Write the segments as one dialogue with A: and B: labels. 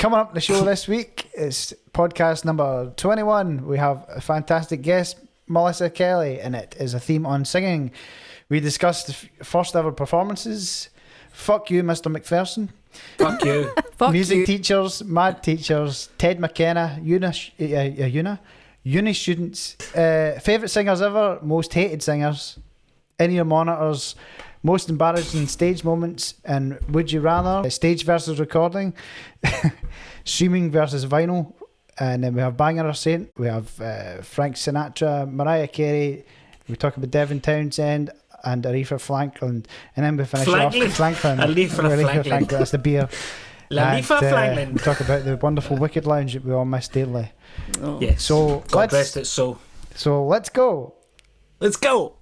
A: Coming up the show this week, it's podcast number 21. We have a fantastic guest, Melisa Kelly, and it is a theme on singing. We discussed the first ever performances. Fuck you, Mr. McPherson.
B: Fuck you.
A: Music teachers, mad teachers, Ted McKenna, uni students, favourite singers ever, most hated singers, in-ear monitors, most embarrassing stage moments, and would you rather, stage versus recording, streaming versus vinyl, and then we have Banger or Saint, we have Frank Sinatra, Mariah Carey, we talk about Devin Townsend, and Aretha Franklin, and then we finish off Franklin.
B: Aretha Franklin.
A: That's the beer.
B: Aretha Franklin.
A: We talk about the wonderful Wicked Lounge that we all miss dearly.
B: Oh. Yes.
A: So
B: God rest its soul.
A: So let's go.
B: Let's go.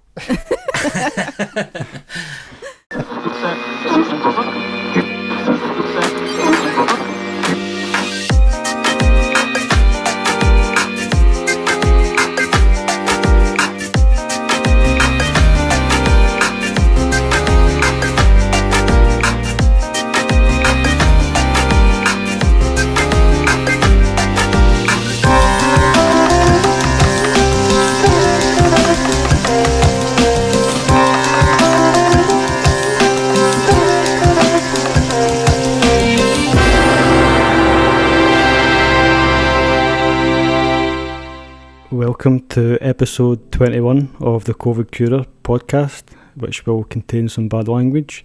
C: Welcome to episode 21 of the COVID Curer podcast, which will contain some bad language.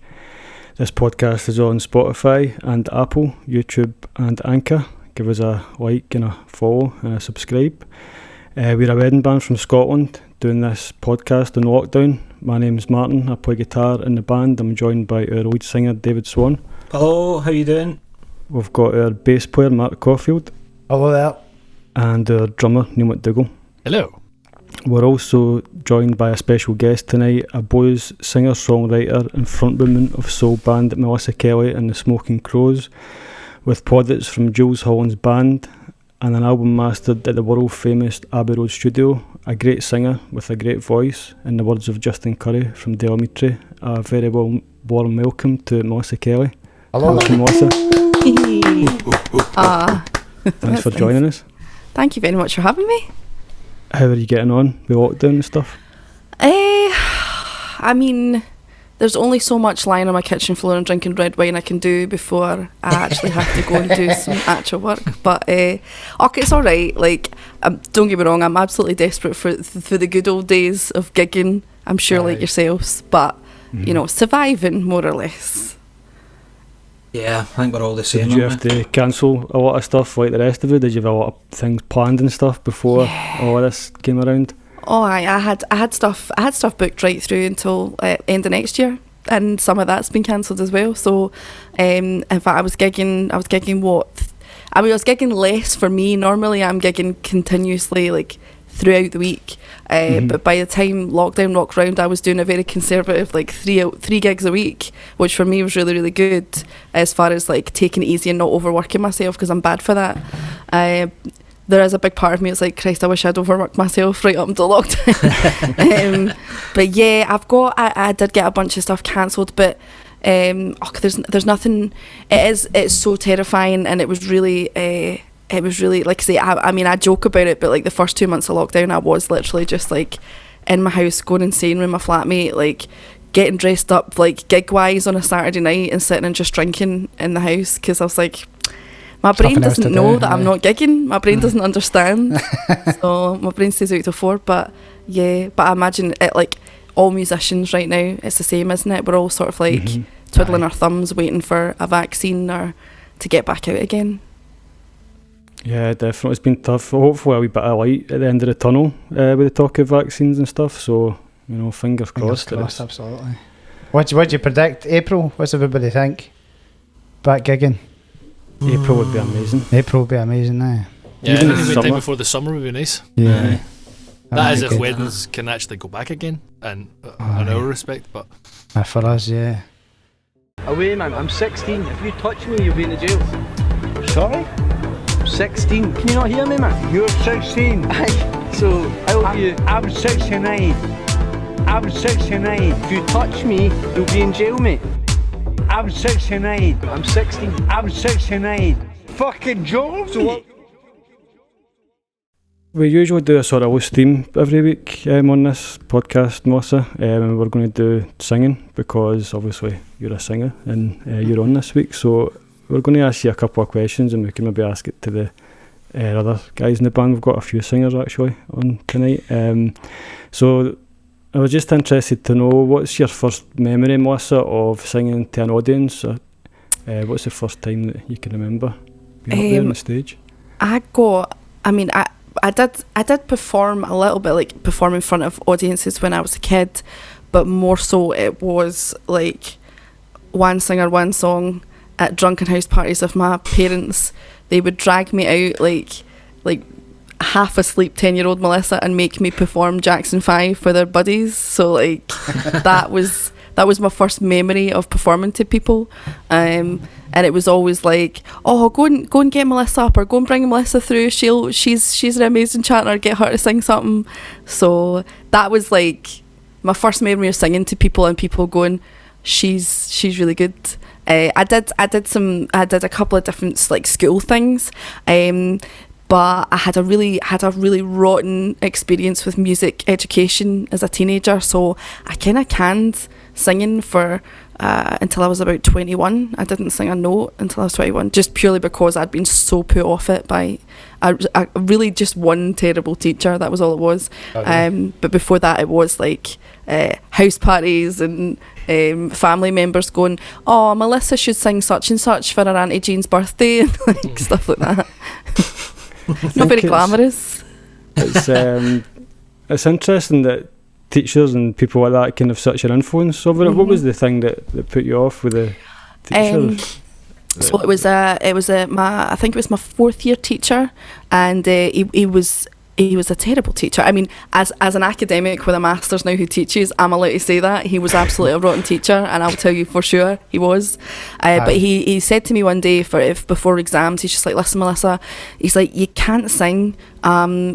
C: This podcast is on Spotify and Apple, YouTube and Anchor. Give us a like and a follow and a subscribe. We're a wedding band from Scotland doing this podcast in lockdown. My name's Martin, I play guitar in the band. I'm joined by our lead singer David Swan.
B: Hello, how you doing?
C: We've got our bass player Mark Caulfield.
A: Hello there.
C: And our drummer Neil McDougall.
D: Hello.
C: We're also joined by a special guest tonight, a blues singer-songwriter and frontwoman of soul band Melisa Kelly and the Smokin Crows with Plaudits from Jools Holland's band, and an album mastered at the world-famous Abbey Road Studio. A great singer with a great voice, in the words of Justin Currie from the Amitri. A very warm welcome to Melisa Kelly.
A: Hello.
C: Welcome, Melisa. Thanks for joining us.
E: Thank you very much for having me.
C: How are you getting on with lockdown and stuff?
E: I mean, there's only so much lying on my kitchen floor and drinking red wine I can do before I actually have to go and do some actual work. But it's all right. Like, don't get me wrong, I'm absolutely desperate for the good old days of gigging. I'm sure, like yourselves, but you know, surviving more or less.
B: Yeah, I think we're all the same.
C: Did you have to cancel a lot of stuff like the rest of you? Did you have a lot of things planned and stuff before all of this came around?
E: Oh, I had stuff booked right through until end of next year, and some of that's been cancelled as well. So, in fact, I was gigging less for me. Normally, I'm gigging continuously, like throughout the week. But by the time lockdown rocked round, I was doing a very conservative, like three gigs a week, which for me was really, really good as far as like taking it easy and not overworking myself, because I'm bad for that. There is a big part of me that's like, Christ, I wish I'd overworked myself right up until lockdown. But yeah, I did get a bunch of stuff cancelled, but there's nothing. It's so terrifying, and it was really, like I say, I mean, I joke about it, but like the first 2 months of lockdown, I was literally just like in my house going insane with my flatmate, like getting dressed up like gig-wise on a Saturday night and sitting and just drinking in the house, because I was like, my brain doesn't know that I'm not gigging. My brain doesn't understand. So my brain stays out till 4. But yeah, but I imagine it, like all musicians right now, it's the same, isn't it? We're all sort of like twiddling our thumbs waiting for a vaccine or to get back out again.
C: Yeah, definitely. It's been tough. Hopefully a wee bit of light at the end of the tunnel with the talk of vaccines and stuff. So, you know, fingers crossed.
A: Absolutely. What do you predict? April? What's everybody think? Back gigging?
C: April would be amazing.
A: April would be amazing, eh?
D: Yeah,
C: even
D: any time before the summer would be nice.
A: Yeah.
D: That is if weddings can actually go back again, and in our respect, but
A: for us, yeah.
F: Away, man. I'm 16. If you touch me, you'll be in the jail.
G: Sorry?
F: 16. Can you not hear me, man?
G: You're 16.
F: So, how old are you?
G: I'm 69. I'm 69.
F: If you touch me, you'll be in jail, mate.
G: I'm 69.
F: I'm 16.
G: I'm 69. fucking Jools? What?
C: We usually do a sort of loose theme every week on this podcast, Melissa. And we're going to do singing because obviously you're a singer and you're on this week. So we're going to ask you a couple of questions and we can maybe ask it to the other guys in the band. We've got a few singers actually on tonight. So I was just interested to know, what's your first memory, Melissa, of singing to an audience? What's the first time that you can remember being up there on the stage?
E: I did perform a little bit, like perform in front of audiences when I was a kid, but more so it was like one singer, one song at drunken house parties of my parents. They would drag me out like half asleep 10-year-old Melissa and make me perform Jackson 5 for their buddies. So like that was my first memory of performing to people. And it was always like, oh, go and get Melissa up, or go and bring Melissa through. She's an amazing chanter. Get her to sing something. So that was like my first memory of singing to people, and people going, she's really good. I did a couple of different like school things, but I had a really rotten experience with music education as a teenager. So I kind of canned singing for until I was about 21. I didn't sing a note until I was 21, just purely because I'd been so put off it by a really just one terrible teacher. That was all it was. But before that, it was like house parties and family members going, oh, Melissa should sing such and such for her Auntie Jean's birthday, and like stuff like that. Not very glamorous.
C: It's interesting that teachers and people like that can have such an influence over it. What was the thing that put you off with the teachers?
E: So I think it was my fourth year teacher, and he was a terrible teacher. I mean, as an academic with a master's now who teaches, I'm allowed to say that. He was absolutely a rotten teacher, and I'll tell you for sure he was. But he said to me one day before exams, he's just like, listen, Melissa, he's like, you can't sing.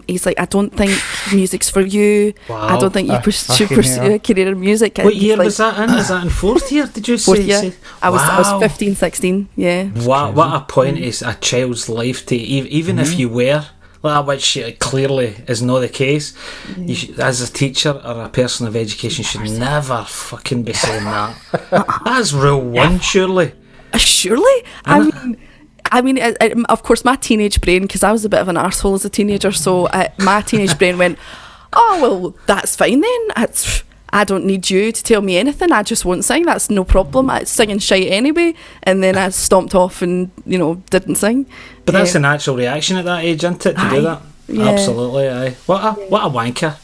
E: He's like, I don't think music's for you.
B: Wow.
E: I don't think you should pursue a career in music.
B: What year was that in? Was that in fourth year, did you say?
E: Fourth year. I was 15, 16, yeah.
B: What a point is a child's life to, even if you were like that, which clearly is not the case. You should, as a teacher or a person of education, should never fucking be saying that. That's rule one, surely.
E: Surely? I mean, of course, my teenage brain, because I was a bit of an arsehole as a teenager, so my teenage brain went, oh, well, that's fine then. I don't need you to tell me anything. I just won't sing. That's no problem. I'm singing shite anyway. And then I stomped off and, didn't sing.
B: But that's the natural reaction at that age, isn't it, to do that? Yeah. Absolutely, aye. What a wanker.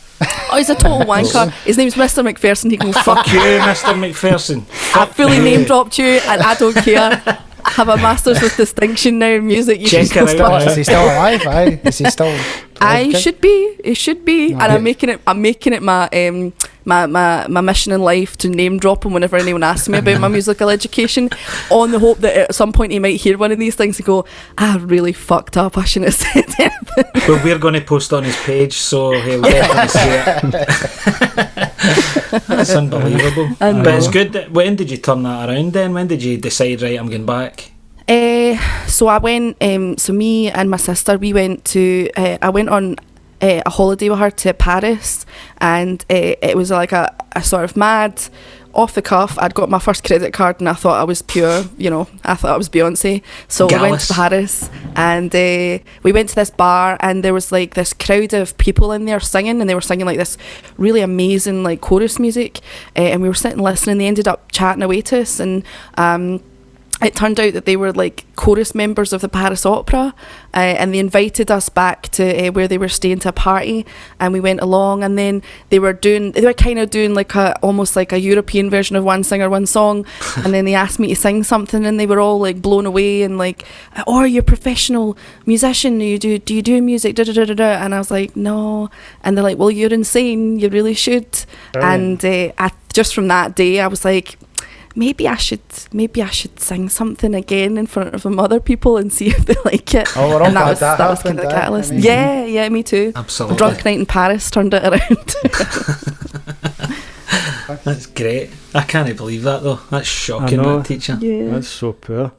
E: Oh, he's a total wanker. His name's Mr. McPherson. He can
B: fuck you, Mr. McPherson.
E: I fully name dropped you, and I don't care. I have a master's with distinction now in music.
B: Check it out.
A: Is he still alive? Aye. Is he still?
E: He should be. He should be. And I'm making it my mission in life to name drop him whenever anyone asks me about my musical education, on the hope that at some point he might hear one of these things and go, I really fucked up. I shouldn't have said anything.
B: Well, we're going to post on his page, so he'll definitely see it. That's unbelievable. But it's good. When did you turn that around then? When did you decide, right, I'm going back?
E: So I went, so me and my sister, we went to, I went on a holiday with her to Paris, and it was like a sort of mad, off the cuff. I'd got my first credit card and I thought I was pure, I thought I was Beyonce. So we went to Paris, and we went to this bar, and there was like this crowd of people in there singing, and they were singing like this really amazing like chorus music, and we were sitting listening. They ended up chatting away to us, and it turned out that they were like chorus members of the Paris Opera, and they invited us back to where they were staying to a party, and we went along, and then they were kind of doing like almost like a European version of One Singer, One Song, and then they asked me to sing something, and they were all like blown away and like, oh, you're a professional musician, do you do music, and I was like, no, and they're like, well, you're insane, you really should. And just from that day I was like, maybe I should sing something again in front of some other people and see if they like it.
A: Oh, we're all glad
E: that was kind of the catalyst. Yeah, me too.
B: Absolutely.
E: A drunk night in Paris turned it around.
B: That's great. I can't believe that though. That's shocking, that teacher.
E: Yeah.
C: That's so poor.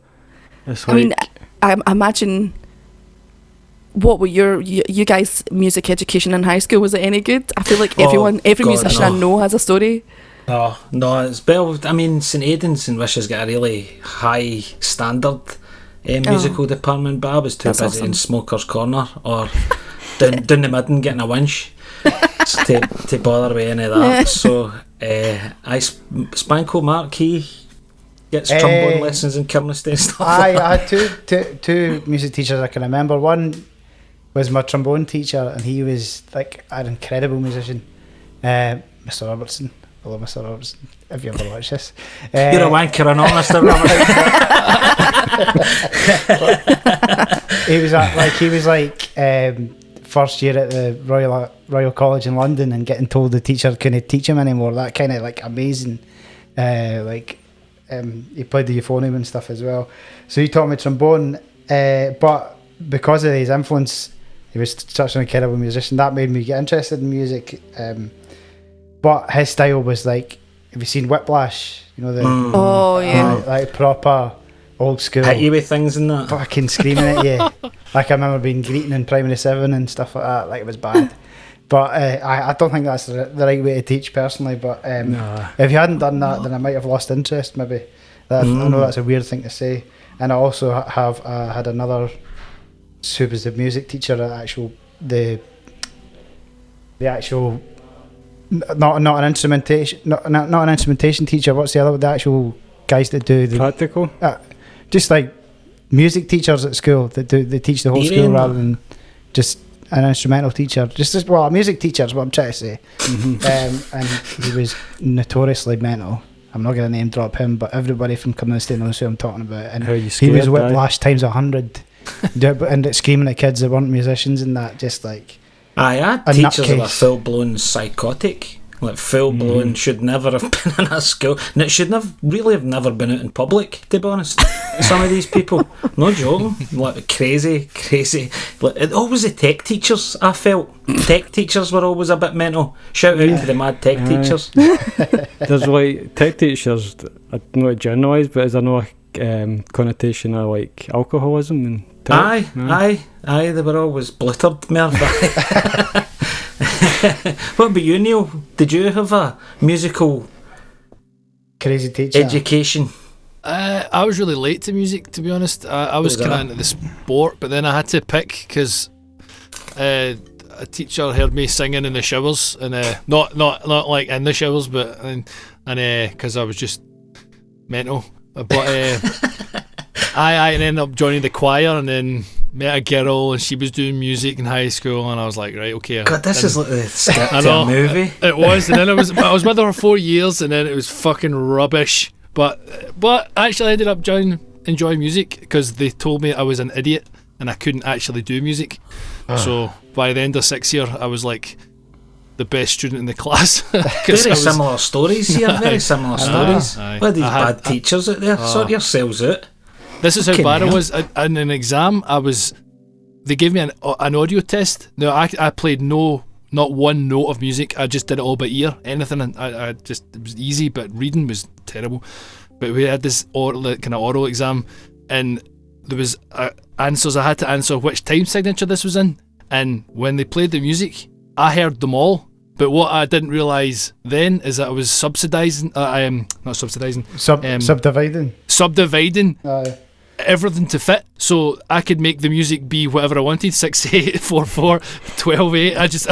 C: It's
E: I mean, I imagine, what were you guys' music education in high school? Was it any good? I feel like every musician I know has a story.
B: No, it's well. I mean, St Aidan's in Wish has got a really high standard musical department, but I was too busy in Smoker's Corner or down the midden getting a winch to bother with any of that. So Spanko Mark, he gets trombone lessons in Kirnestone and stuff.
A: I had two music teachers I can remember. One was my trombone teacher, and he was like an incredible musician, Mr. Robertson. I love Mr. Robertson. If you ever watch this,
B: you're a wanker, and all, Mr. Robertson.
A: he was like first year at the Royal College in London, and getting told the teacher couldn't teach him anymore. That kind of like amazing. He played the euphonium and stuff as well. So he taught me trombone, but because of his influence, he was such an incredible musician. That made me get interested in music. But his style was like, have you seen Whiplash? You know, like proper old school.
B: Hit you with things and that.
A: Fucking screaming at you. Like I remember being greeting in Primary 7 and stuff like that. Like it was bad. But I don't think that's the right way to teach personally. But if you hadn't done that, then I might have lost interest maybe. I know that's a weird thing to say. And I also have had another who was the music teacher at the actual not an instrumentation teacher. What's the other? The actual guys that do the
C: practical.
A: Just like music teachers at school that teach the whole school rather than just an instrumental teacher. A music teacher is what I'm trying to say. And he was notoriously mental. I'm not going to name drop him, but everybody from Kirnestone knows who I'm talking about. And he was Whiplash times 100, and screaming at kids that weren't musicians and that. Just like
B: I had teachers that were full blown psychotic, like full blown. Should never have been in a school, and it should have never been out in public. To be honest, some of these people, no joking, like crazy. Like, always the tech teachers. I felt tech teachers were always a bit mental. Shout out to the mad tech teachers.
C: There's like tech teachers. I don't know to generalise, but is there no connotation of like alcoholism and tech?
B: Aye, they were always blittered, Merv. What about you, Neil? Did you have a musical
A: crazy teacher
B: education?
D: I was really late to music, to be honest. I was kind of into the sport, but then I had to pick because a teacher heard me singing in the showers, and not like in the showers, but and because I was just mental. But I ended up joining the choir, and then met a girl, and she was doing music in high school, and I was like, right, okay.
B: God, this is like the script of a movie.
D: It was, and then I was with her for 4 years, and then it was fucking rubbish. But actually, I ended up enjoying music because they told me I was an idiot and I couldn't actually do music. So by the end of 6th year, I was like the best student in the class.
B: Similar stories here. Very similar stories. What these bad teachers out there? Sort yourselves out.
D: This is how bad it was. In an exam, they gave me an audio test. Now I played not one note of music. I just did it all by ear. Anything, I just, it was easy, but reading was terrible. But we had this kind of oral exam, and there was answers I had to answer which time signature this was in. And when they played the music, I heard them all. But what I didn't realise then is that I was subdividing everything to fit, so I could make the music be whatever I wanted. 6/8, 4/4, 12/8. I just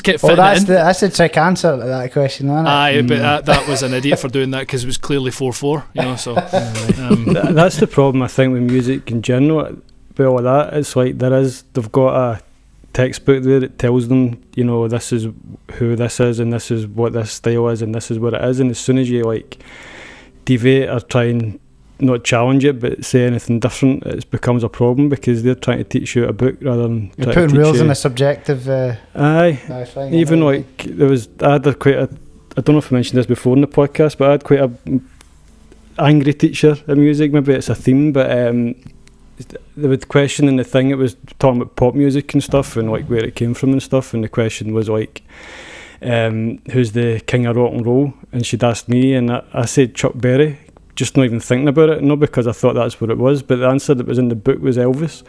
D: kept fitting it in.
A: That's the trick answer to that question, isn't it?
D: Aye, but that was an idiot for doing that because it was clearly 4/4. You know, so
C: that's the problem I think with music in general. With all of that, it's like they've got a textbook there that tells them, you know, this is who this is, and this is what this style is, and this is what it is. And as soon as you like deviate or try and not challenge it but say anything different, it becomes a problem because they're trying to teach you a book rather than
A: you're putting rules in a subjective
C: even like I had quite a, I don't know if I mentioned this before in the podcast, but I had quite a angry teacher in music. Maybe it's a theme, but they would question in the thing, it was talking about pop music and stuff and like where it came from and stuff, and the question was like who's the king of rock and roll, and she'd asked me, and I said Chuck Berry just not even thinking about it, not because I thought that's what it was, but the answer that was in the book was Elvis,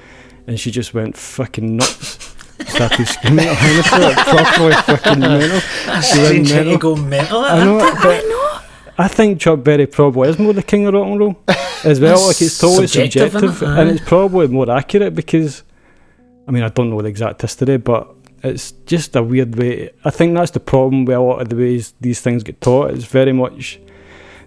C: and she just went fucking nuts. Started screaming at her, like properly fucking mental. She went mental.
B: To go mental.
C: I know. I think Chuck Berry probably is more the king of rock and roll as well. Like, it's totally subjective, and it's probably more accurate because, I mean, I don't know the exact history, but it's just a weird way. I think that's the problem with a lot of the ways these things get taught. It's very much,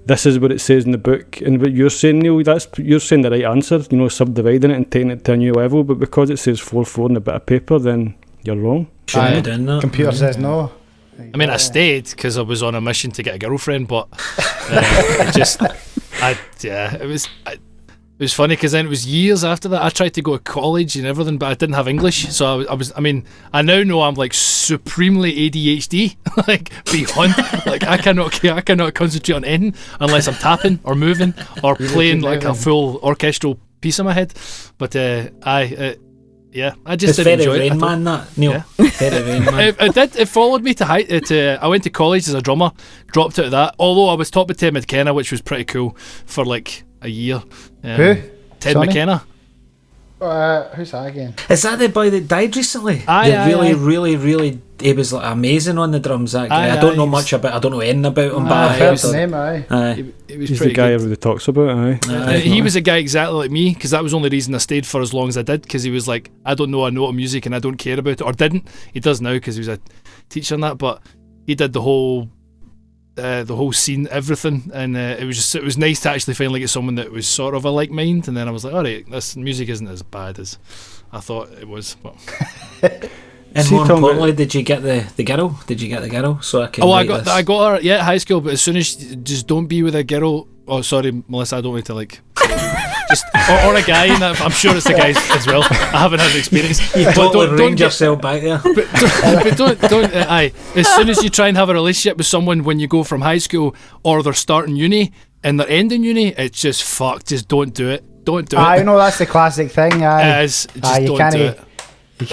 C: this is what it says in the book, and what you're saying, Neil, you're saying the right answer, you know, subdividing it and taking it to a new level, but because it says 4-4 on a bit of paper, then you're wrong.
A: Computer says no.
D: I mean, I stayed because I was on a mission to get a girlfriend, but it was funny because then it was years after that I tried to go to college and everything, but I didn't have English, so I now know I'm like supremely ADHD, like beyond, like I cannot concentrate on anything unless I'm tapping or moving or playing like a full orchestral piece in my head. But I just didn't enjoy it.
B: Rain Man, that Neil.
D: Yeah.
B: Very Rain Man.
D: It followed me to I went to college as a drummer, dropped out of that. Although I was taught by Ted McKenna, which was pretty cool for like a year.
A: Who?
D: Ted
A: Sonny?
D: McKenna.
A: Who's that again?
B: Is that the boy that died recently? Really, he was like amazing on the drums. That guy. I don't know much about. I don't know anything about him, but
A: I've
B: I
A: heard
B: heard
A: the name.
D: It was
C: He's
D: pretty
C: the guy
D: good.
C: everybody talks about.
D: He was a guy exactly like me, because that was the only reason I stayed for as long as I did, because he was like, I don't know a note of music and I don't care about it, or didn't. He does now because he was a teacher and that, but he did the whole scene, everything, and it was nice to actually finally get someone that was sort of a like mind. And then I was like, alright, this music isn't as bad as I thought it was. But
B: and more importantly, did you get the girl? Did you get the girl? So I can.
D: I got her. Yeah, high school. But as soon as just don't be with a girl. Oh, sorry, Melissa. I don't want to like. Just or a guy. And I'm sure it's a guy as well. I haven't had the experience.
B: You don't get yourself back there.
D: But don't. As soon as you try and have a relationship with someone when you go from high school or they're starting uni and they're ending uni, it's just fuck. Just don't do it. Don't do it.
A: I know that's the classic thing.
D: It is. Just don't do it.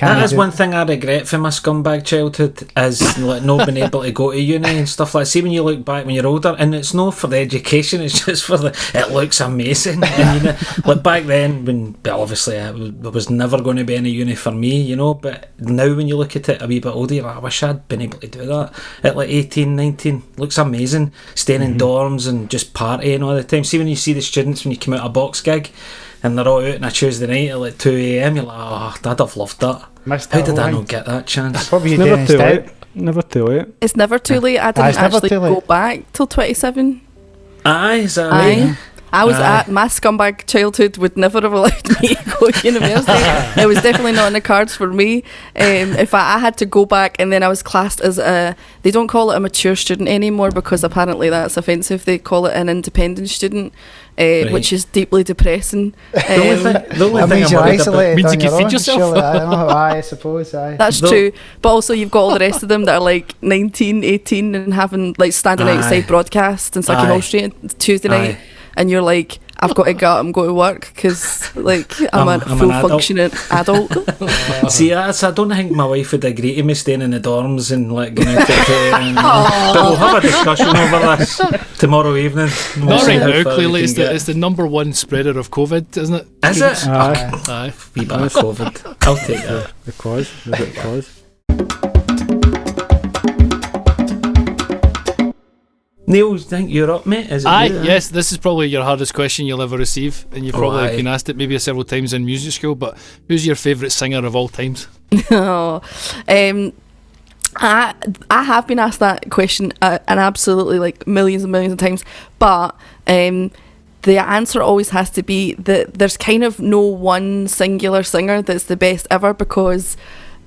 B: That is one thing I regret from my scumbag childhood, is like not being able to go to uni and stuff like that. See, when you look back when you're older, and it's not for the education, it's just for it looks amazing. And, you know, like back then, when obviously there was never going to be any uni for me, you know, but now when you look at it a wee bit older, you're like, I wish I'd been able to do that at like 18, 19. Looks amazing, staying in dorms and just partying all the time. See, when you see the students when you come out a box gig and they're all out on a Tuesday night at like 2 a.m, you're like, oh, I'd have loved that. How did I not get that chance?
A: Probably
C: It's never too late. Never too late.
E: It's never too late. I didn't actually go back till 27.
B: Aye, is that right?
E: I was at my scumbag childhood would never have allowed me to go to university. It was definitely not in the cards for me. If I had to go back, and then I was classed as they don't call it a mature student anymore because apparently that's offensive. They call it an independent student, right, which is deeply depressing.
B: The only thing
A: means you're isolated
D: means
A: on
D: you
A: your
D: can feed
A: own,
D: yourself.
A: surely. I don't know. I suppose.
E: That's true. But also you've got all the rest of them that are like 19, 18 and having like standing outside broadcast and sucking all straight Tuesday night. And you're like, I've got to go out and go to work because, like, I'm a full functioning adult.
B: See, I don't think my wife would agree to me staying in the dorms and like going out to but we'll have a discussion over this tomorrow evening.
D: Not right now. Clearly, it's the number one spreader of COVID, isn't it?
B: Is it?
D: Aye.
B: Wee bit of COVID. I'll take that.
C: The cause.
B: Neil, I think you're up, mate. Is it?
D: Yes, this is probably your hardest question you'll ever receive, and you've probably been asked it maybe several times in music school, but who's your favourite singer of all times?
E: I have been asked that question and absolutely like millions and millions of times, but the answer always has to be that there's kind of no one singular singer that's the best ever, because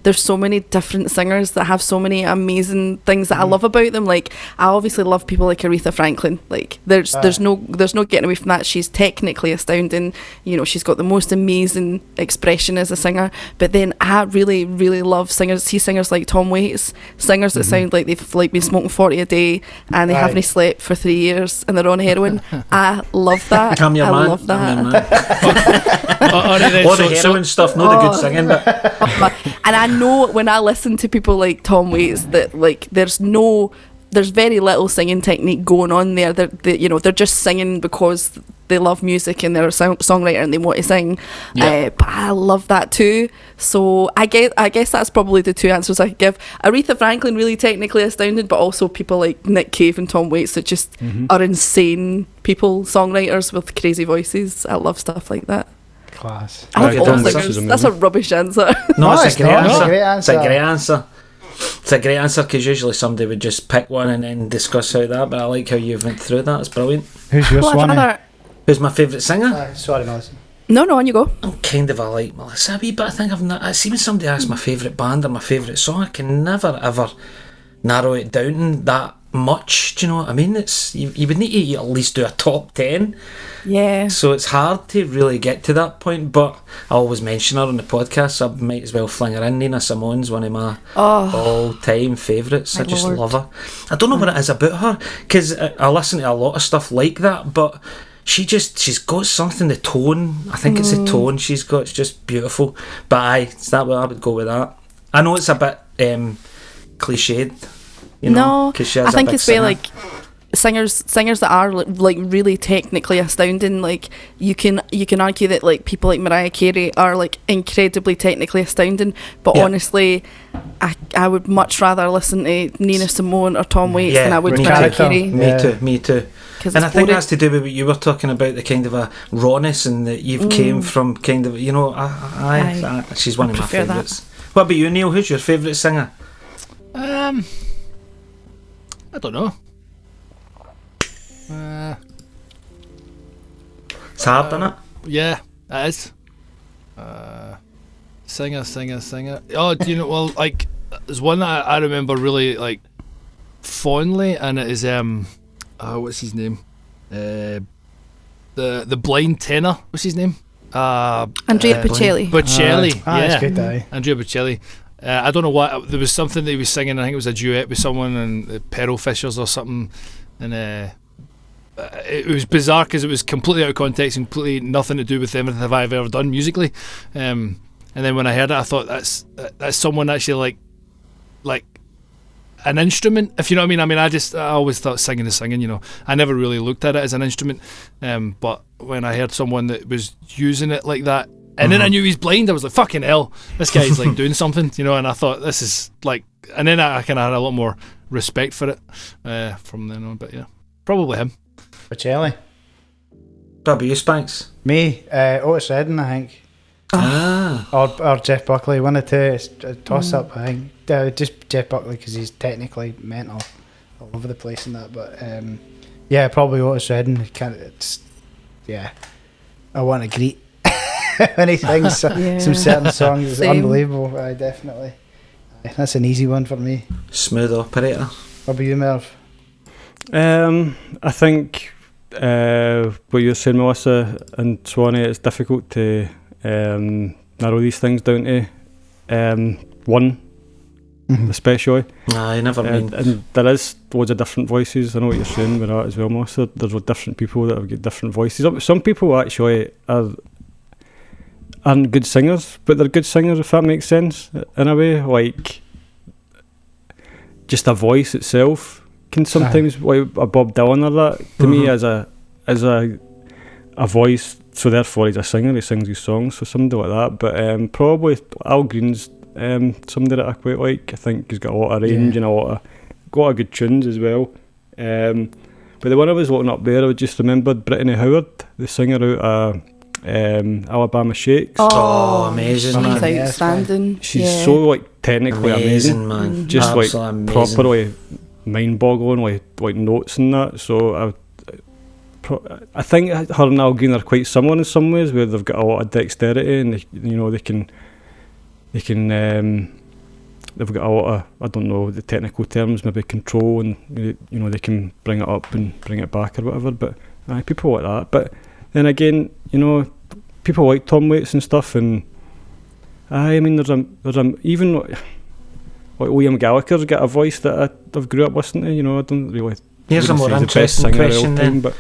E: there's so many different singers that have so many amazing things that I love about them. Like, I obviously love people like Aretha Franklin. Like, there's no getting away from that. She's technically astounding. You know, she's got the most amazing expression as a singer. But then I really, really love singers like Tom Waits, singers that sound like they've like been smoking 40 a day and they haven't slept for 3 years and they're on heroin. I love that.
B: I'm your man.
E: Love that.
B: All the heroin stuff, not the good singing, but
E: and I know when I listen to people like Tom Waits that like there's no there's very little singing technique going on there. They're just singing because they love music and they're a songwriter and they want to sing. But I love that too. So I guess that's probably the two answers I could give. Aretha Franklin, really technically astounding, but also people like Nick Cave and Tom Waits that just are insane people, songwriters with crazy voices. I love stuff like that.
A: Class.
E: I love all
B: Good
E: singers.
C: answer.
E: That's a rubbish answer.
B: No,
A: No,
B: it's a great
A: not.
B: answer.
A: It's a great answer.
B: It's a great answer. It's a great answer because usually somebody would just pick one and then discuss how that. But I like how you went through that. It's brilliant.
A: Who's your
E: Well, I'd
A: Swanee?
E: rather-
B: Who's my favourite singer?
A: Sorry, Melissa.
E: No, on you go.
B: I'm kind of a like Melissa a wee bit. I think I've not. I see when somebody asks my favourite band or my favourite song, I can never ever narrow it down that much. Do you know what I mean? It's you would need to at least do a top 10.
E: Yeah.
B: So it's hard to really get to that point, but I always mention her on the podcast, so I might as well fling her in. Nina Simone's one of my all-time favourites. I
E: My
B: just
E: lord.
B: love her. I don't know what it is about her, because I listen to a lot of stuff like that, but she's got something, the tone, I think it's the tone she's got, it's just beautiful. But it's that way I would go with that. I know it's a bit cliched, you know,
E: No,
B: 'cause she is
E: I
B: a
E: think
B: big
E: it's where
B: singer.
E: like singers that are like really technically astounding. Like you can argue that like people like Mariah Carey are like incredibly technically astounding, but
B: Yeah.
E: honestly, I would much rather listen to Nina Simone or Tom Waits than I would
B: me
E: Mariah
B: too.
E: Carey.
A: Yeah.
B: Me too.
E: 'Cause
B: And I
E: it's
B: think
E: boring.
B: that's to do with what you were talking about, the kind of a rawness, and that you've came from kind of, you know, she's one of my
E: prefer that.
B: favourites. What about you, Neil? Who's your favourite singer?
D: I don't know.
B: It's hard, isn't it?
D: Yeah, it is. Singer. Oh, do you know? Well, like there's one that I remember really like fondly, and it is what's his name? The blind tenor. What's his name?
E: Andrea Bocelli.
D: Bocelli.
A: It's
D: Yeah,
A: good, aye.
D: Andrea Bocelli. I don't know what. There was something that he was singing. I think it was a duet with someone, and the Peril Fishers or something, and. It was bizarre because it was completely out of context and completely nothing to do with anything I've ever done musically. And then when I heard it, I thought that's someone actually like an instrument, if you know what I mean. I always thought singing is singing, you know. I never really looked at it as an instrument. But when I heard someone that was using it like that, and then I knew he's blind, I was like, fucking hell, this guy's like doing something, you know. And I thought this is like, and then I kind of had a lot more respect for it from then on. But yeah, probably him.
A: Bocelli.
B: What about you, Spanks?
A: Me, Otis Redding, I think. Or Jeff Buckley, one of two. It's a toss up, I think. Just Jeff Buckley because he's technically mental all over the place and that. But yeah, probably Otis Redding. I want to greet when he sings some certain songs. It's
E: Same.
A: unbelievable. Definitely. That's an easy one for me.
B: Smooth operator.
A: What about you, Merv?
C: I think what you're saying, Melissa and Swanee, it's difficult to narrow these things down to one, especially.
B: Nah, you never mean.
C: And there is loads of different voices. I know what you're saying with that as well, Melissa. There's different people that have got different voices. Some people actually aren't good singers, but they're good singers, if that makes sense, in a way. Like, just a voice itself can sometimes, like a Bob Dylan or that, to me as a voice, so therefore he's a singer, he sings his songs, so somebody like that. But probably Al Green's somebody that I quite like. I think he's got a lot of range and a lot of good tunes as well. But the one I was looking up there, I just remembered Brittany Howard, the singer out of Alabama Shakes.
B: Oh, amazing,
E: She's
B: man.
E: outstanding.
C: She's so like technically amazing,
B: man.
C: just
B: Absolutely
C: like
B: amazing.
C: properly mind-boggling, like notes and that. So I think her and Al Green are quite similar in some ways, where they've got a lot of dexterity and they've got a lot of, I don't know the technical terms, maybe control, and they can bring it up and bring it back or whatever. But people like that. But then again, people like Tom Waits and stuff, and there's even like Liam Gallagher's got a voice that I've grew up listening to. I don't really.
B: Here's a
C: wouldn't
B: more
C: say he's the best
B: interesting
C: singer of all
B: question
C: time,
B: then.
C: but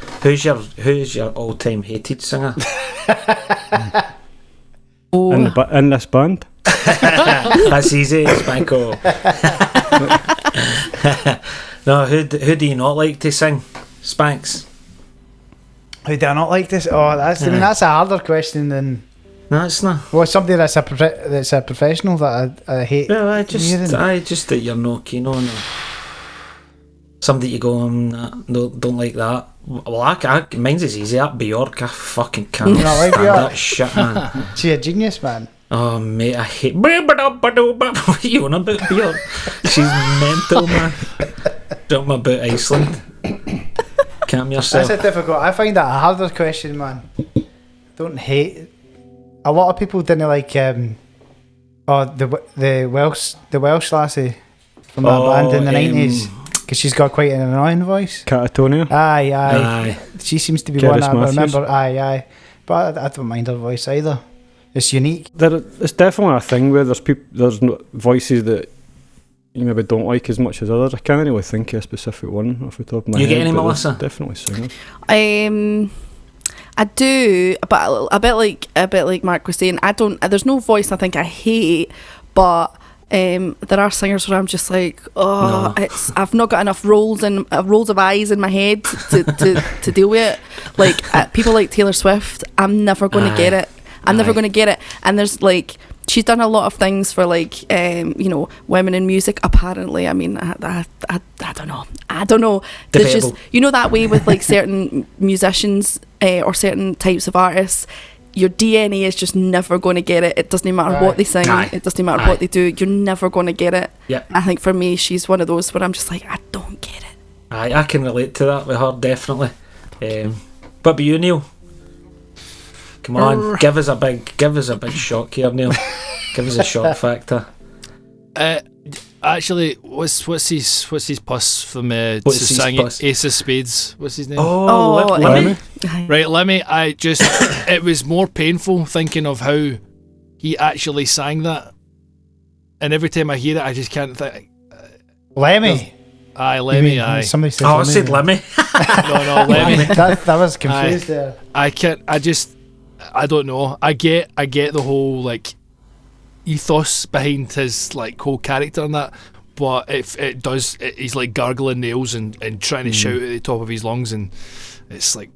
B: Who's your all-time hated singer?
C: in this band,
B: That's easy, Spanko. No, who do you not like to sing? Spanks.
A: Who do I not like this? Oh, that's I mean that's a harder question than.
B: No, it's not.
A: Well, somebody that's a professional that I hate.
B: Well, I just
A: hearing.
B: that you're not keen on. Somebody you go, nah, no, don't like that. Well, mine's is easy. That Bjork, I fucking can't
A: You not like
B: stand
A: Bjork?
B: that shit, man.
A: She's a genius, man.
B: Oh mate, I hate. What are you on about, Bjork? She's mental, man. Something about Iceland. Calm yourself.
A: That's a difficult. I find that a harder question, man. Don't hate. A lot of people didn't like the Welsh lassie from that band in the 90s because she's got quite an annoying voice.
C: Catatonia.
A: Aye. She seems to be
C: Gerris
A: one I
C: Matthews.
A: remember. Aye. But I don't mind her voice either. It's unique.
C: It's definitely a thing where there's voices that you maybe don't like as much as others. I can't really think of a specific one off the top of my head.
B: You get any,
C: but
B: Melissa?
C: there's definitely singers.
E: I do, but a bit like Mark was saying, there's no voice I think I hate, but there are singers where I'm just like, I've not got enough rolls of eyes in my head to deal with it. Like people like Taylor Swift, I'm never going to get it. I'm never going to get it. And there's like, she's done a lot of things for like, women in music. Apparently, I mean, I don't know. There's just, that way with like certain musicians or certain types of artists. Your DNA is just never going to get it. It doesn't matter what they sing. It doesn't matter what they do. You're never going to get it.
B: Yeah.
E: I think for me, she's one of those where I'm just like, I don't get it.
B: I can relate to that with her, definitely. But you, Neil? Come on, give us a big shock here, Neil. Give us a shock factor.
D: Actually, what's his puss from singing Ace of Spades? What's his name?
B: Lemmy.
D: Right, Lemmy. It was more painful thinking of how he actually sang that, and every time I hear it, I just can't think.
A: Lemmy.
D: Aye, Lemmy. Aye.
A: Somebody said.
B: I said Lemmy.
D: No, Lemmy.
A: that was confused there.
D: I can't. I don't know. I get the whole like ethos behind his like whole character and that, but he's like gargling nails and trying to shout at the top of his lungs, and it's like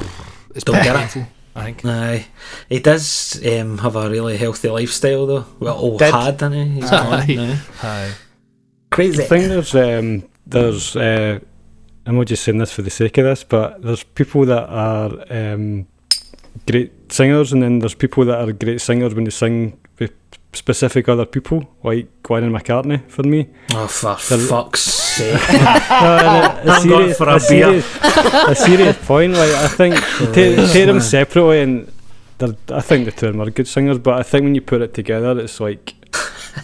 D: it's
B: Don't get
D: painful,
B: it.
D: I think.
B: Aye, he does have a really healthy lifestyle though. Well, had, didn't he? He's gone now.
D: Aye.
B: Crazy.
C: I think there's I'm not just saying this for the sake of this, but there's people that are great singers, and then there's people that are great singers when they sing with specific other people, like Glenn and McCartney for me.
B: Oh, for fuck's sake.
C: I'm
B: going for a beer.
C: A serious point. Like I think take them separately, and I think the two of them are good singers, but I think when you put it together, it's like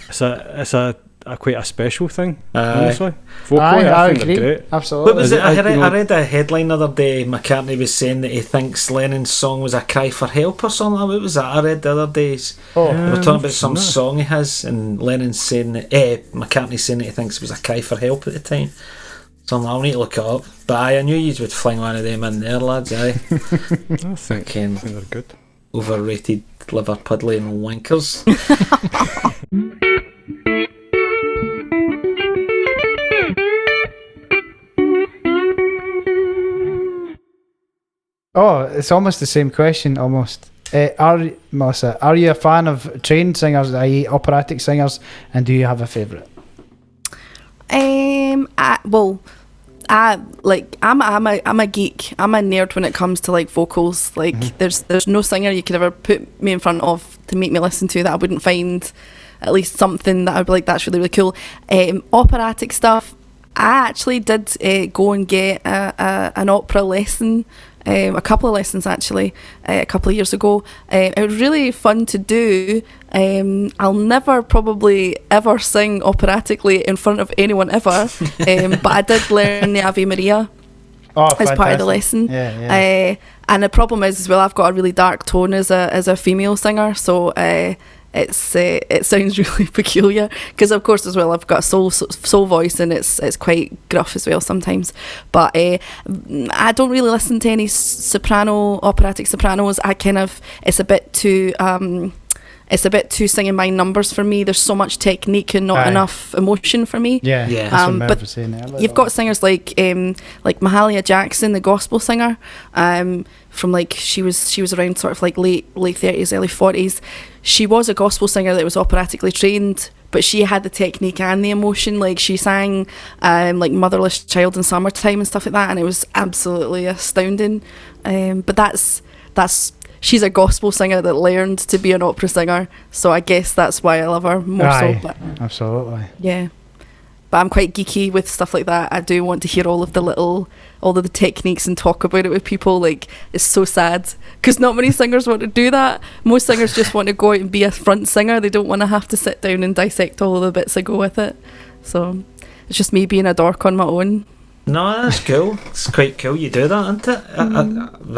C: it's a quite a special thing. Honestly, vocally, I think
A: agree.
C: they're great.
A: Absolutely.
B: What was it? I read a headline the other day. McCartney was saying that he thinks Lennon's song was a cry for help or something. What was that? I read the other days. They were talking about some song he has, and Lennon's saying that McCartney's saying that he thinks it was a cry for help at the time. So I'll need to look it up. But I knew you would fling one of them in there, lads. Aye.
C: I think they're good.
B: Overrated liver puddling wankers.
A: Oh, it's almost the same question, almost. Melissa, are you a fan of trained singers, i.e. operatic singers, and do you have a favourite?
E: I'm a geek. I'm a nerd when it comes to like vocals. Like there's no singer you could ever put me in front of to make me listen to that I wouldn't find at least something that I'd be like, that's really, really cool. Operatic stuff, I actually did go and get an opera lesson. A couple of lessons actually a couple of years ago. It was really fun to do. I'll never probably ever sing operatically in front of anyone ever, but I did learn the Ave Maria as part of the lesson. And the problem is as well, I've got a really dark tone as a female singer, so it sounds really peculiar because of course as well I've got a soul voice, and it's quite gruff as well sometimes, but I don't really listen to any operatic sopranos. It's a bit too it's a bit too singing by numbers for me. There's so much technique and not enough emotion for me.
A: Yeah. That's what Merv was saying earlier.
E: You've got singers like Mahalia Jackson, the gospel singer, from like she was around sort of like late 30s, early 40s. She was a gospel singer that was operatically trained, but she had the technique and the emotion. Like she sang like Motherless Child in Summertime and stuff like that, and it was absolutely astounding. But that's she's a gospel singer that learned to be an opera singer, so I guess that's why I love her more so. But
A: absolutely.
E: Yeah. But I'm quite geeky with stuff like that. I do want to hear all of the techniques and talk about it with people. Like, it's so sad because not many singers want to do that. Most singers just want to go out and be a front singer. They don't want to have to sit down and dissect all of the bits that go with it. So it's just me being a dork on my own.
B: No, that's cool. It's quite cool you do that, isn't it?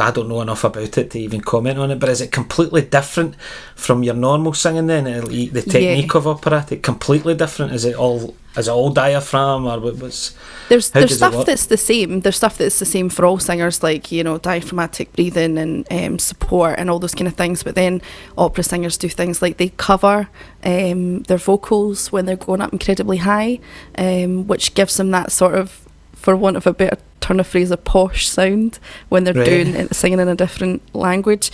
B: I don't know enough about it to even comment on it, but is it completely different from your normal singing then? The technique of operatic, completely different? Is it all diaphragm, or what's...
E: There's stuff that's the same. There's stuff that's the same for all singers, like, diaphragmatic breathing and support and all those kind of things. But then opera singers do things like they cover their vocals when they're going up incredibly high, which gives them that sort of, for want of a better turn of phrase, a posh sound when they're singing in a different language.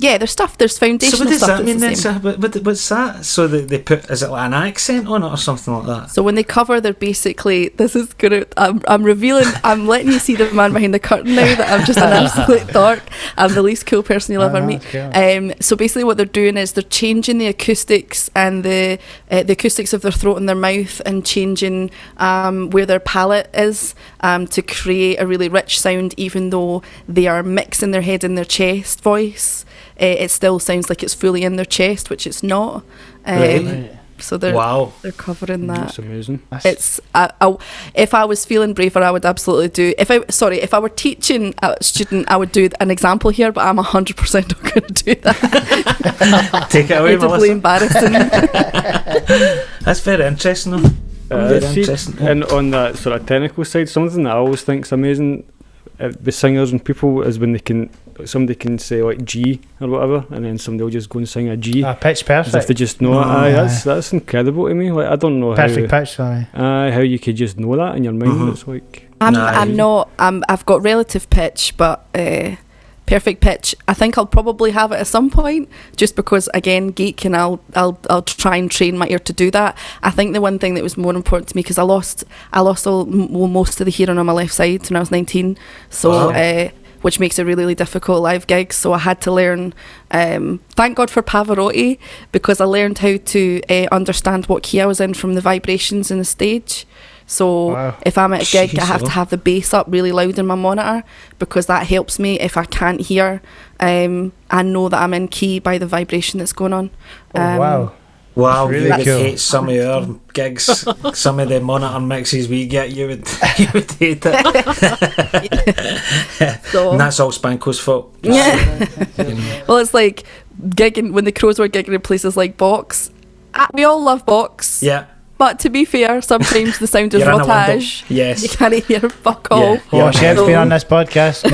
E: There's foundational stuff.
B: So what does that mean then?
E: So
B: what's that? So they put, is it like an accent on it or something like that?
E: So when they cover, they're basically, this is gonna, I'm revealing, I'm letting you see the man behind the curtain now that I'm just an absolute dork. I'm the least cool person you'll ever meet. Cool. So basically what they're doing is they're changing the acoustics and the acoustics of their throat and their mouth, and changing where their palate is to create a really rich sound, even though they are mixing their head and their chest voice. It still sounds like it's fully in their chest, which it's not. So they're covering that.
C: That's amazing.
E: It's if I was feeling braver, I would absolutely do. If I were teaching a student, I would do an example here, but I'm 100% not going to do that.
B: Take it away,
E: Incredibly embarrassing.
B: That's very interesting, though. Very interesting.
C: And on that sort of technical side, something that I always think is amazing with singers and people is when somebody can say like G or whatever, and then somebody will just go and sing a G.
A: Pitch perfect.
C: As if they just know it. That's incredible to me. Like, I don't know
A: perfect pitch. Sorry.
C: How you could just know that in your mind. It's like
E: I've got relative pitch, but perfect pitch, I think I'll probably have it at some point, just because, again, geek, and I'll try and train my ear to do that. I think the one thing that was more important to me, because I lost most of the hearing on my left side when I was 19, so which makes it really, really difficult live gigs. So I had to learn, thank God for Pavarotti, because I learned how to understand what key I was in from the vibrations in the stage. So if I'm at a gig, I have to have the bass up really loud in my monitor, because that helps me if I can't hear. I know that I'm in key by the vibration that's going on.
B: Wow,
A: really
B: you would
A: cool.
B: hate some of our gigs, some of the monitor mixes we get, you would hate it. And that's all Spanko's fault.
E: Well, it's like gigging, when the Crows were gigging in places like Box. We all love Box.
B: Yeah.
E: But to be fair, sometimes the sound is rotage.
B: Yes.
E: You can't hear fuck all.
A: Chef's been on this podcast.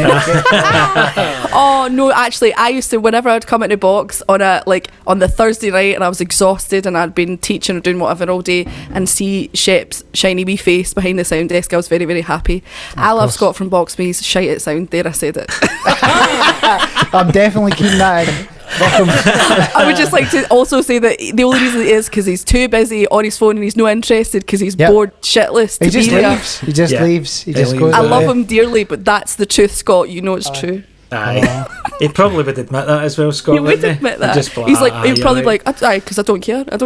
E: Oh no, actually, I used to, whenever I'd come into Box on the Thursday night and I was exhausted and I'd been teaching or doing whatever all day, and see Shep's shiny wee face behind the sound desk, I was very, very happy. I love Scott from Box, but he's shite at sound. There, I said it.
A: I'm definitely keeping that in.
E: I would just like to also say that the only reason it is because he's too busy on his phone and he's not interested, because he's bored shitless.
A: He just leaves. He just leaves. He just goes.
E: I love him dearly, but that's the truth, Scott. You know it's true.
B: Aye. He probably would admit that as well, Scott.
E: He would admit that. He's like, he'd probably be like, aye, because I don't care.
C: I've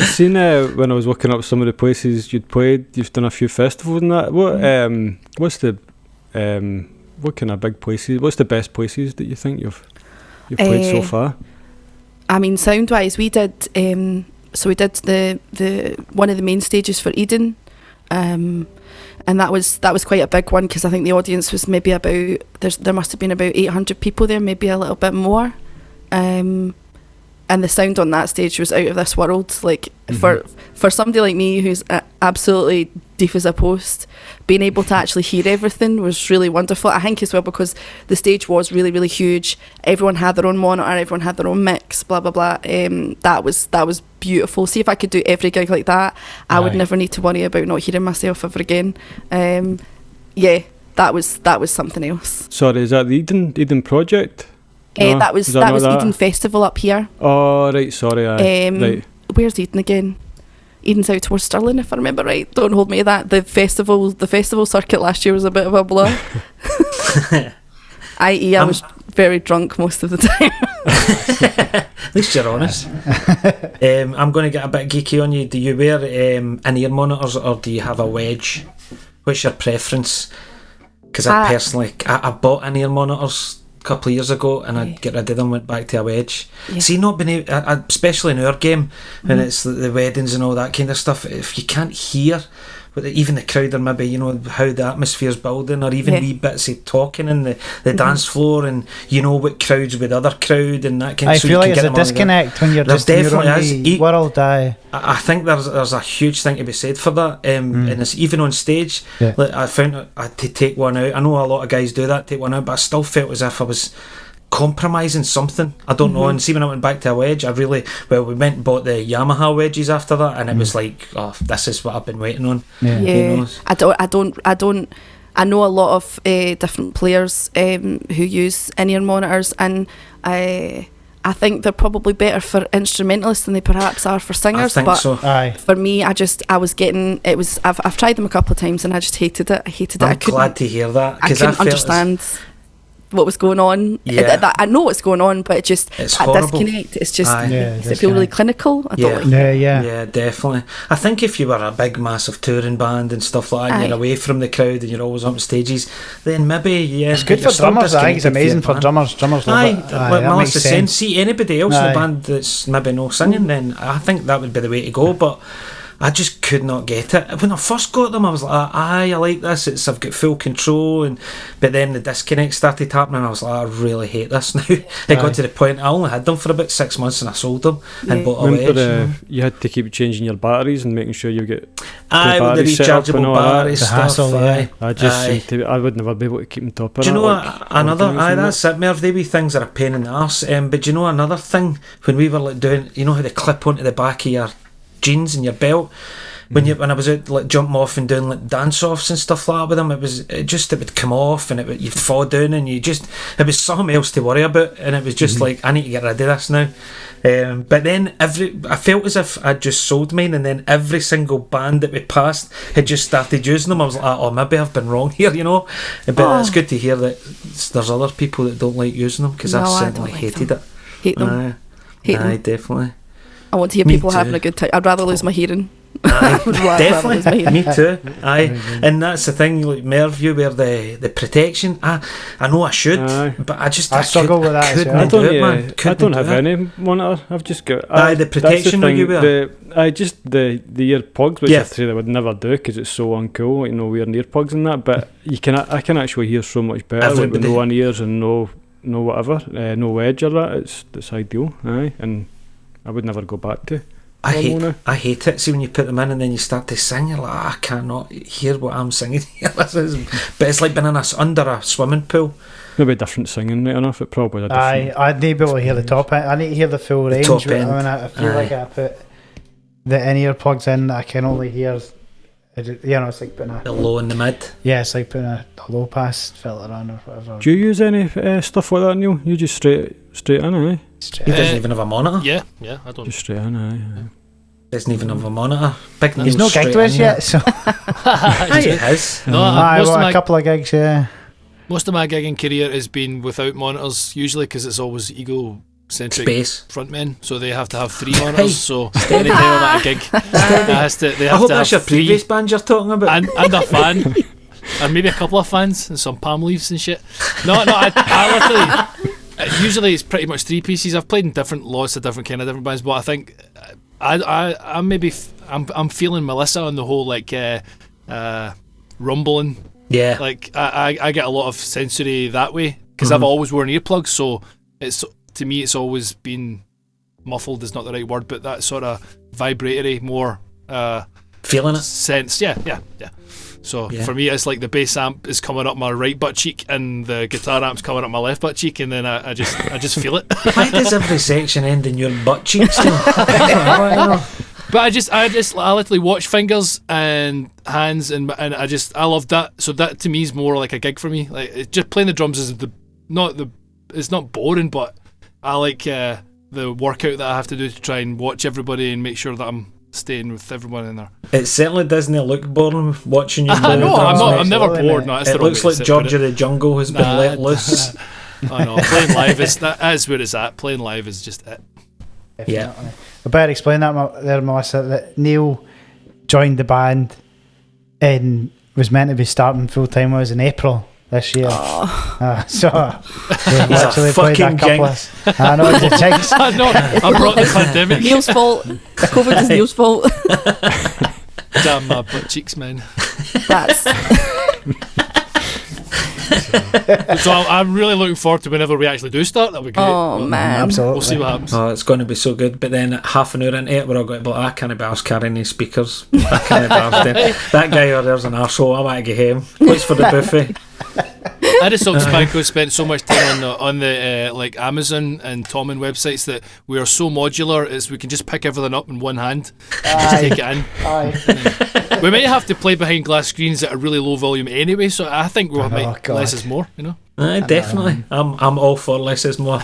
C: seen when I was looking up some of the places you'd played, you've done a few festivals and that. What kind of big places? What's the best places that you think you've played so far?
E: I mean, sound wise, we did. So we did the one of the main stages for Eden, and that was quite a big one, because I think the audience was maybe about there must have been about 800 people there, maybe a little bit more. And the sound on that stage was out of this world. Like for somebody like me who's absolutely deaf as a post. Being able to actually hear everything was really wonderful. I think as well because the stage was really, really huge. Everyone had their own monitor, everyone had their own mix, blah blah blah. That was beautiful. See if I could do every gig like that, I would never need to worry about not hearing myself ever again. Yeah, that was something else.
C: Sorry, is that the Eden project? No?
E: That was Eden Festival up here.
C: Oh right, sorry. Right.
E: Where's Eden again? Eden's out towards Stirling, if I remember right. Don't hold me to that. The festival circuit last year was a bit of a blur. I.e. I was very drunk most of the time.
B: At least you're honest. I'm going to get a bit geeky on you. Do you wear in-ear monitors or do you have a wedge? What's your preference? Because I personally bought in-ear monitors a couple of years ago and I'd get rid of them, went back to a wedge. See, not being able, especially in our game, when it's the weddings and all that kind of stuff, if you can't hear even the crowd, or maybe, you know, how the atmosphere's building, or even wee bits of talking in the dance floor, and you know what crowds with other crowd and that kind of.
A: I feel like it's a disconnect when you're just in your own world. I
B: think there's a huge thing to be said for that, and it's even on stage. Like, I found I had to take one out. I know a lot of guys do that, take one out, but I still felt as if I was compromising something. I don't know. And see, when I went back to a wedge, we went and bought the Yamaha wedges after that, and it was like, oh, this is what I've been waiting on. You know?
E: I know a lot of different players who use in-ear monitors, and I think they're probably better for instrumentalists than they perhaps are for singers.
B: I think so.
E: For me, I've tried them a couple of times and I just hated it.
B: I'm glad to hear that,
E: I couldn't understand what was going on. I know what's going on, but it's that
B: horrible
E: disconnect. It's just does it feel really clinical? I don't like it.
B: Yeah, definitely. I think if you were a big massive touring band and stuff like that, and you're away from the crowd and you're always on stages, then maybe
A: it's good for drummers. I think it's amazing for drummers. Drummers love it.
B: Like Melisa saying, see anybody else in the band that's maybe no singing, then I think that would be the way to go. But I just could not get it. When I first got them, I was like, I like this. I've got full control. But then the disconnect started happening, and I was like, I really hate this now. It got to the point I only had them for about 6 months, and I sold them and bought a wedge.
C: You had to keep changing your batteries and making sure you get
B: with the rechargeable battery stuff.
C: I would never be able to keep on top of that.
B: Do you know that's it, Merv? They wee things are a pain in the arse. But do you know another thing? When we were like doing, you know how they clip onto the back of your jeans and your belt, when I was out like jumping off and doing like dance offs and stuff like that with them, it would come off and you'd fall down, and it was something else to worry about, and it was just like, I need to get rid of this now. But then I felt as if I'd just sold mine, and then every single band that we passed had just started using them. I was like, oh, maybe I've been wrong here, you know. But it's good to hear that there's other people that don't like using them, because I certainly hated it.
E: Hate them.
B: Definitely.
E: I want to hear people having a good time. I'd rather lose my hearing.
B: Definitely. Me too. And that's the thing, like Merv, you wear the protection. I know I should, but I
A: struggle with that.
C: I don't have any monitor. I've just got
B: the protection you wear.
C: The ear plugs, which I say I would never do because it's so uncool, you know, wearing ear plugs and that. But I can actually hear so much better like, with no in ears and no whatever, no wedge or that. It's ideal. And I would never go back to.
B: I hate it. See, when you put them in and then you start to sing, you're like, I cannot hear what I'm singing here. But it's like being under a swimming pool.
C: Maybe different singing, right enough. It probably.
A: I'd need to be able to hear the top end. I need to hear the full range.
B: Top end.
A: I feel like I put the in-ear plugs in, I can only hear. It's like putting
B: the low and the mid.
A: Yeah, it's like putting a low pass filter on or whatever.
C: Do you use any stuff like that, Neil? You just straight in, eh?
B: He doesn't even have a monitor.
D: Yeah, I don't.
C: Just straight in, eh?
B: Doesn't even have a monitor. Big
A: He's not gigged with us yet, so.
B: He has.
A: A couple of gigs, yeah.
D: Most of my gigging career has been without monitors, usually because it's always ego-centric frontmen, so they have to have 3 monitors. So anytime I'm at a gig, I hope that's your
B: previous band you're talking about,
D: and a fan, and maybe a couple of fans and some palm leaves and shit. No, I literally. Usually it's pretty much 3 pieces. I've played in lots of different bands, but I think I'm feeling Melisa on the whole like rumbling.
B: Yeah,
D: like I get a lot of sensory that way because I've always worn earplugs, so to me it's always been muffled is not the right word, but that sort of vibratory, more
B: Feeling it.
D: sense. Yeah. So for me, it's like the bass amp is coming up my right butt cheek and the guitar amp's coming up my left butt cheek, and then I just feel it.
B: Why does every section end in your butt cheeks? I don't know.
D: But I literally watch fingers and hands, and I love that. So that to me is more like a gig for me. Like, it's just playing the drums is it's not boring, but I like the workout that I have to do to try and watch everybody and make sure that I'm staying with everyone in there.
B: It certainly doesn't look boring watching you play.
D: No, I'm never bored. No, that's
B: it
D: the wrong
B: looks
D: way
B: like
D: to
B: George
D: put
B: of the Jungle has been let loose.
D: I know. Playing live that's where it's at. Playing live is just it.
B: Yeah.
A: I better explain that there, Melissa, that Neil joined the band and was meant to be starting full time was in April this year. So we've actually played a couple of... I know, it's a jinx.
D: I know. I brought the pandemic.
E: Neil's fault. COVID is Neil's fault.
D: Damn my butt cheeks, man.
E: That's...
D: So I'm really looking forward to whenever we actually do start. That'll be great.
E: Oh, man.
A: Absolutely.
D: We'll see what happens.
B: Oh, it's going to be so good. But then half an hour into it, we're all going to be like, I can't be arsed carrying these speakers. I can't be arsed. That guy over there's an arsehole. I want to get him. Place for the buffet.
D: I just thought Spanko spent so much time on the like Amazon and Tommen websites that we are so modular is we can just pick everything up in one hand and just take it in. We might have to play behind glass screens at a really low volume anyway, so I think we'll make less is more, you know.
B: Definitely. I'm all for less is more.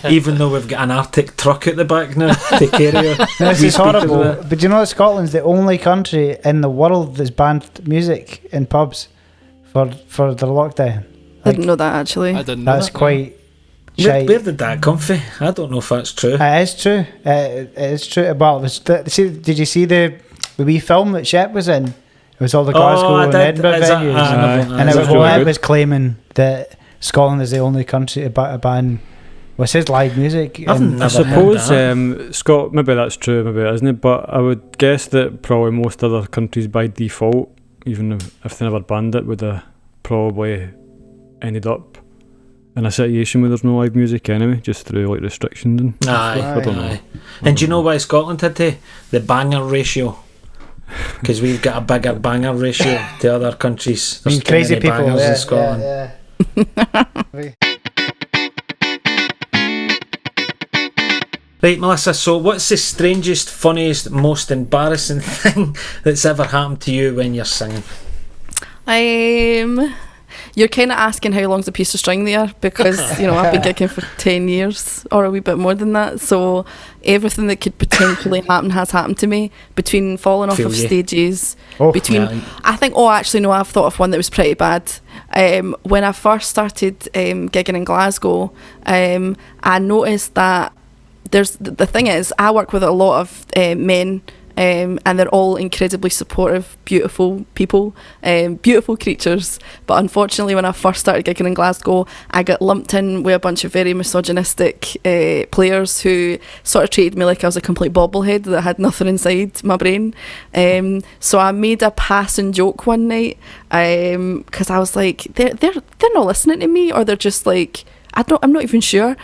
B: Even though we've got an Arctic truck at the back now to carry our
A: This is horrible. But you know Scotland's the only country in the world that's banned music in pubs for the lockdown.
E: I didn't know that, actually.
D: I didn't know
A: That's
D: that.
A: quite
B: Where
A: shite.
B: did that come from? I don't know if that's true.
A: It is true. It is true. Well, did you see the wee film that Shep was in? It was all the Glasgow and Edinburgh venues. It was claiming that Scotland is the only country to ban his live music.
C: I suppose Scott, maybe that's true, maybe it isn't, but I would guess that probably most other countries by default, even if they never banned it, would have probably ended up in a situation where there's no live music anyway, just through like restrictions and stuff. I don't know.
B: And do you know why Scotland had to? The banger ratio. Because we've got a bigger banger ratio to other countries. There's
A: crazy
B: many
A: people
B: bangers in Scotland. Right, Melissa, so what's the strangest, funniest, most embarrassing thing that's ever happened to you when you're singing?
E: You're kind of asking how long's a piece of string they are, because I've been gigging for 10 years or a wee bit more than that, so everything that could potentially happen has happened to me, between falling off of stages, I've thought of one that was pretty bad. When I first started gigging in Glasgow, I noticed that the thing is, I work with a lot of men, and they're all incredibly supportive, beautiful people, beautiful creatures. But unfortunately, when I first started gigging in Glasgow, I got lumped in with a bunch of very misogynistic players who sort of treated me like I was a complete bobblehead that had nothing inside my brain. So I made a passing joke one night, because I was like, they're not listening to me, or they're just like, I'm not even sure.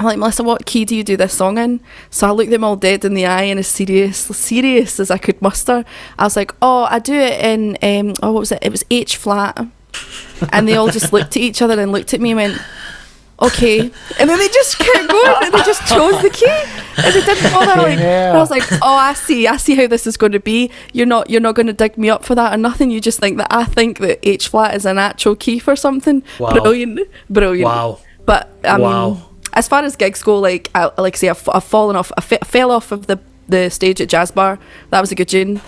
E: I'm like, Melissa, what key do you do this song in? So I looked them all dead in the eye and as serious as I could muster. I was like, I do it in, what was it? It was H flat. And they all just looked at each other and looked at me and went, okay. And then they just kept going and they just chose the key. And they didn't bother. And I was like, I see how this is going to be. You're not going to dig me up for that or nothing. You just think that I think that H flat is an actual key for something.
B: Wow.
E: Brilliant.
B: Wow.
E: But I mean, as far as gigs go, I've fallen off. I fell off of the stage at Jazz Bar. That was a good tune.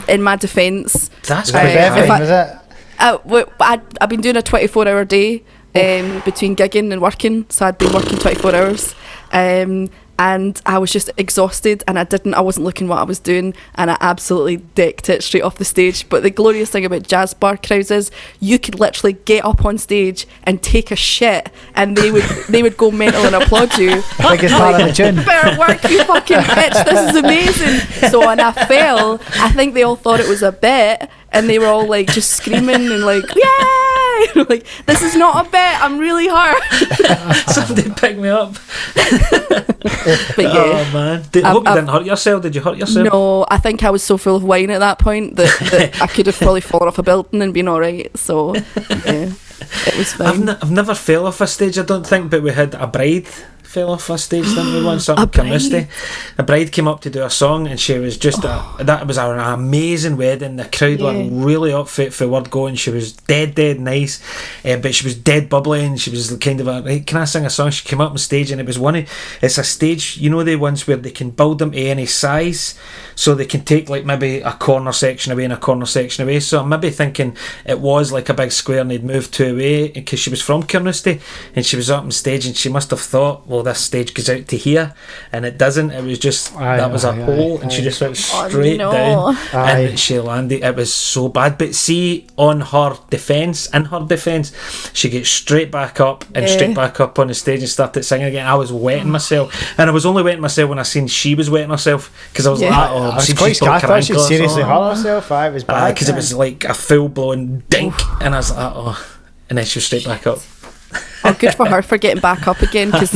E: In my defence,
B: that's
A: was it?
E: I've been doing a 24-hour day between gigging and working, so I'd been working 24 hours. And I was just exhausted, and I wasn't looking what I was doing, and I absolutely decked it straight off the stage. But the glorious thing about Jazz Bar crowds is you could literally get up on stage and take a shit, and they would go mental and applaud you.
A: Biggest part of the tune.
E: Better work, you fucking bitch, this is amazing. So when I fell, I think they all thought it was a bit, and they were all like just screaming and like, yeah! I'm like, this is not a bet. I'm really hurt.
B: Somebody pick me up.
E: But yeah.
B: Oh man! I hope you didn't hurt yourself. Did you hurt yourself?
E: No, I think I was so full of wine at that point that I could have probably fallen off a building and been alright. So yeah, it was fine.
B: I've never fell off a stage, I don't think, but we had a bride fell off a stage, didn't we, once up in Carnoustie. A bride came up to do a song, and she was just that was an amazing wedding. The crowd were really up for word going. She was dead nice, but she was dead bubbly, and she was kind of a, right, can I sing a song? She came up on stage, and it was it's a stage, you know, the ones where they can build them to any size, so they can take like maybe a corner section away and a corner section away. So I'm maybe thinking it was like a big square and they'd moved two away, because she was from Carnoustie, and she was up on stage, and she must have thought, well, this stage goes out to here, and it doesn't. It was just that was a hole, and she just went straight down, and she landed. It was so bad. But see, in her defence, she gets straight back up and straight back up on the stage and started singing again. I was wetting myself, and I was only wetting myself when I seen she was wetting herself, because I was like,
A: I was quite scared. I thought she'd seriously hurt herself. I was bad,
B: because it was like a full blown dink, and I was like, and then she was straight back up.
E: Oh, good for her for getting back up again, because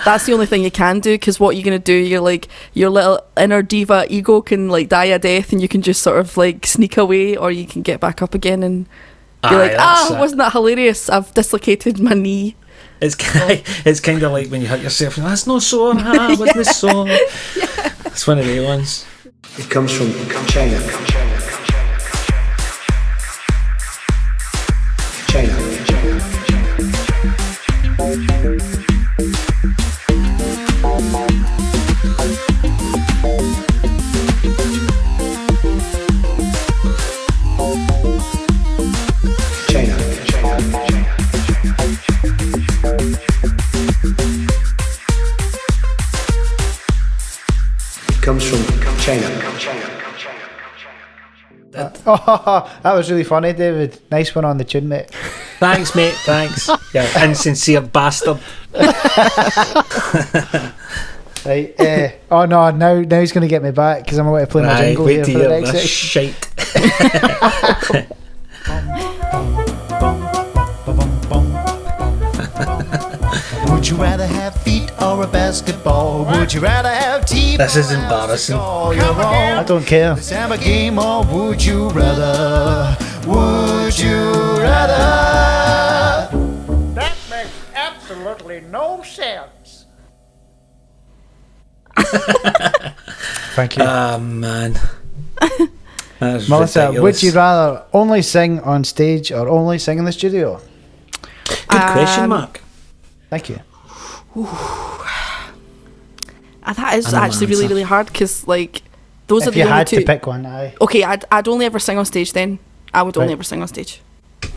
E: that's the only thing you can do, because what you're going to do, you're like, your little inner diva ego can like die a death, and you can just sort of like sneak away, or you can get back up again and be like, wasn't that hilarious? I've dislocated my knee.
B: It's kind of like when you hurt yourself, that's no sore, wasn't it sore? It's one of the ones.
H: It comes from China. Comes from China.
A: That was really funny, David. Nice one on the tune, mate.
B: Thanks, mate. Thanks. Yeah, insincere bastard.
A: Right. Now he's going to get me back, because I'm going to play my jingle here for the next section.
B: Shite.
I: Would you rather have feet or a basketball? Would you rather have teeth?
B: This is embarrassing.
A: I don't care.
I: Let's have a game, or would you rather? Would you rather?
J: That makes absolutely no sense.
A: Thank you.
B: Ah, man. That's
A: Melissa,
B: ridiculous.
A: would you rather only sing on stage or only sing in the studio?
B: Good question, Mark.
A: Thank you.
E: That is actually really, really hard, because like those are the
A: If you
E: only
A: had
E: two.
A: to pick one, aye.
E: Okay, I'd only ever sing on stage then. I would only ever sing on stage.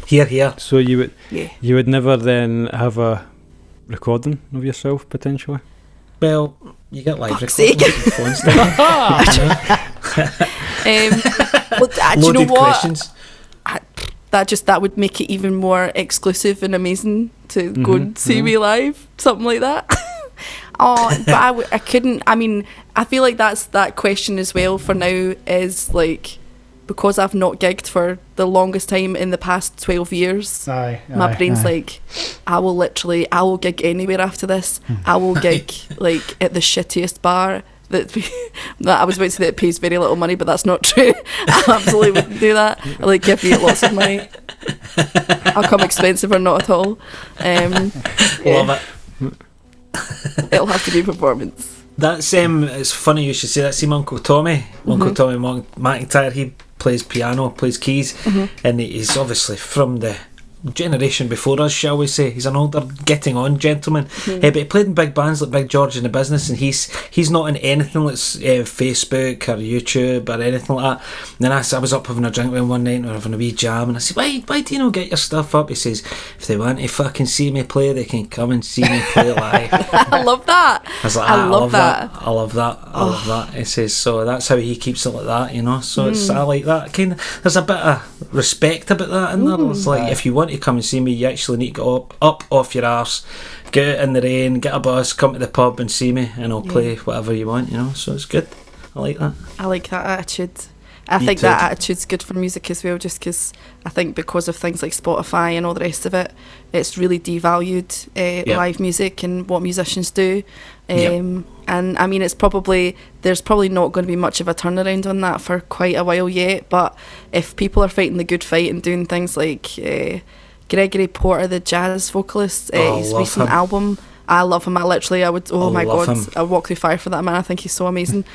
B: Here.
C: So you
E: Yeah.
C: would never then have a recording of yourself potentially?
B: Well, you get live
E: Fuck's
B: recording
E: sake.
B: with your phone stuff.
E: Well, do you know
B: Loaded
E: what?
B: questions.
E: That would make it even more exclusive and amazing to go and see me live, something like that. But I couldn't. I mean, I feel like that question as well for now is like, because I've not gigged for the longest time in the past 12 years. My brain's like, I will gig anywhere after this. I will gig like at the shittiest bar that I was about to say that it pays very little money, but that's not true. I absolutely wouldn't do that. I like give me lots of money. I'll come expensive or not at all.
B: Love it.
E: It'll have to be performance.
B: That's it's funny you should say that. See my Uncle Tommy, Uncle Tommy McIntyre, he plays piano, plays keys, and he's obviously from the generation before us, shall we say. He's an older, getting on gentleman, but he played in big bands like Big George and the Business, and he's not in anything that's Facebook or YouTube or anything like that. And then I was up having a drink with him one night and we were having a wee jam, and I said, why do you not get your stuff up? He says, if they want to fucking see me play, they can come and see me play live.
E: I love that.
B: I was like, I love that. He says, so that's how he keeps it like that, you know. So it's, I like that kind of. There's a bit of respect about that in there. It's like, if you want to come and see me, you actually need to go up off your arse, get out in the rain, get a bus, come to the pub and see me, and I'll play whatever you want, you know. So it's good. I like that.
E: I like that attitude. I think that attitude's good for music as well, just because I think because of things like Spotify and all the rest of it, it's really devalued live music and what musicians do. And I mean, there's probably not going to be much of a turnaround on that for quite a while yet, but if people are fighting the good fight and doing things like Gregory Porter, the jazz vocalist, his recent album, I love him. I would, my God, I would walk through fire for that man. I think he's so amazing.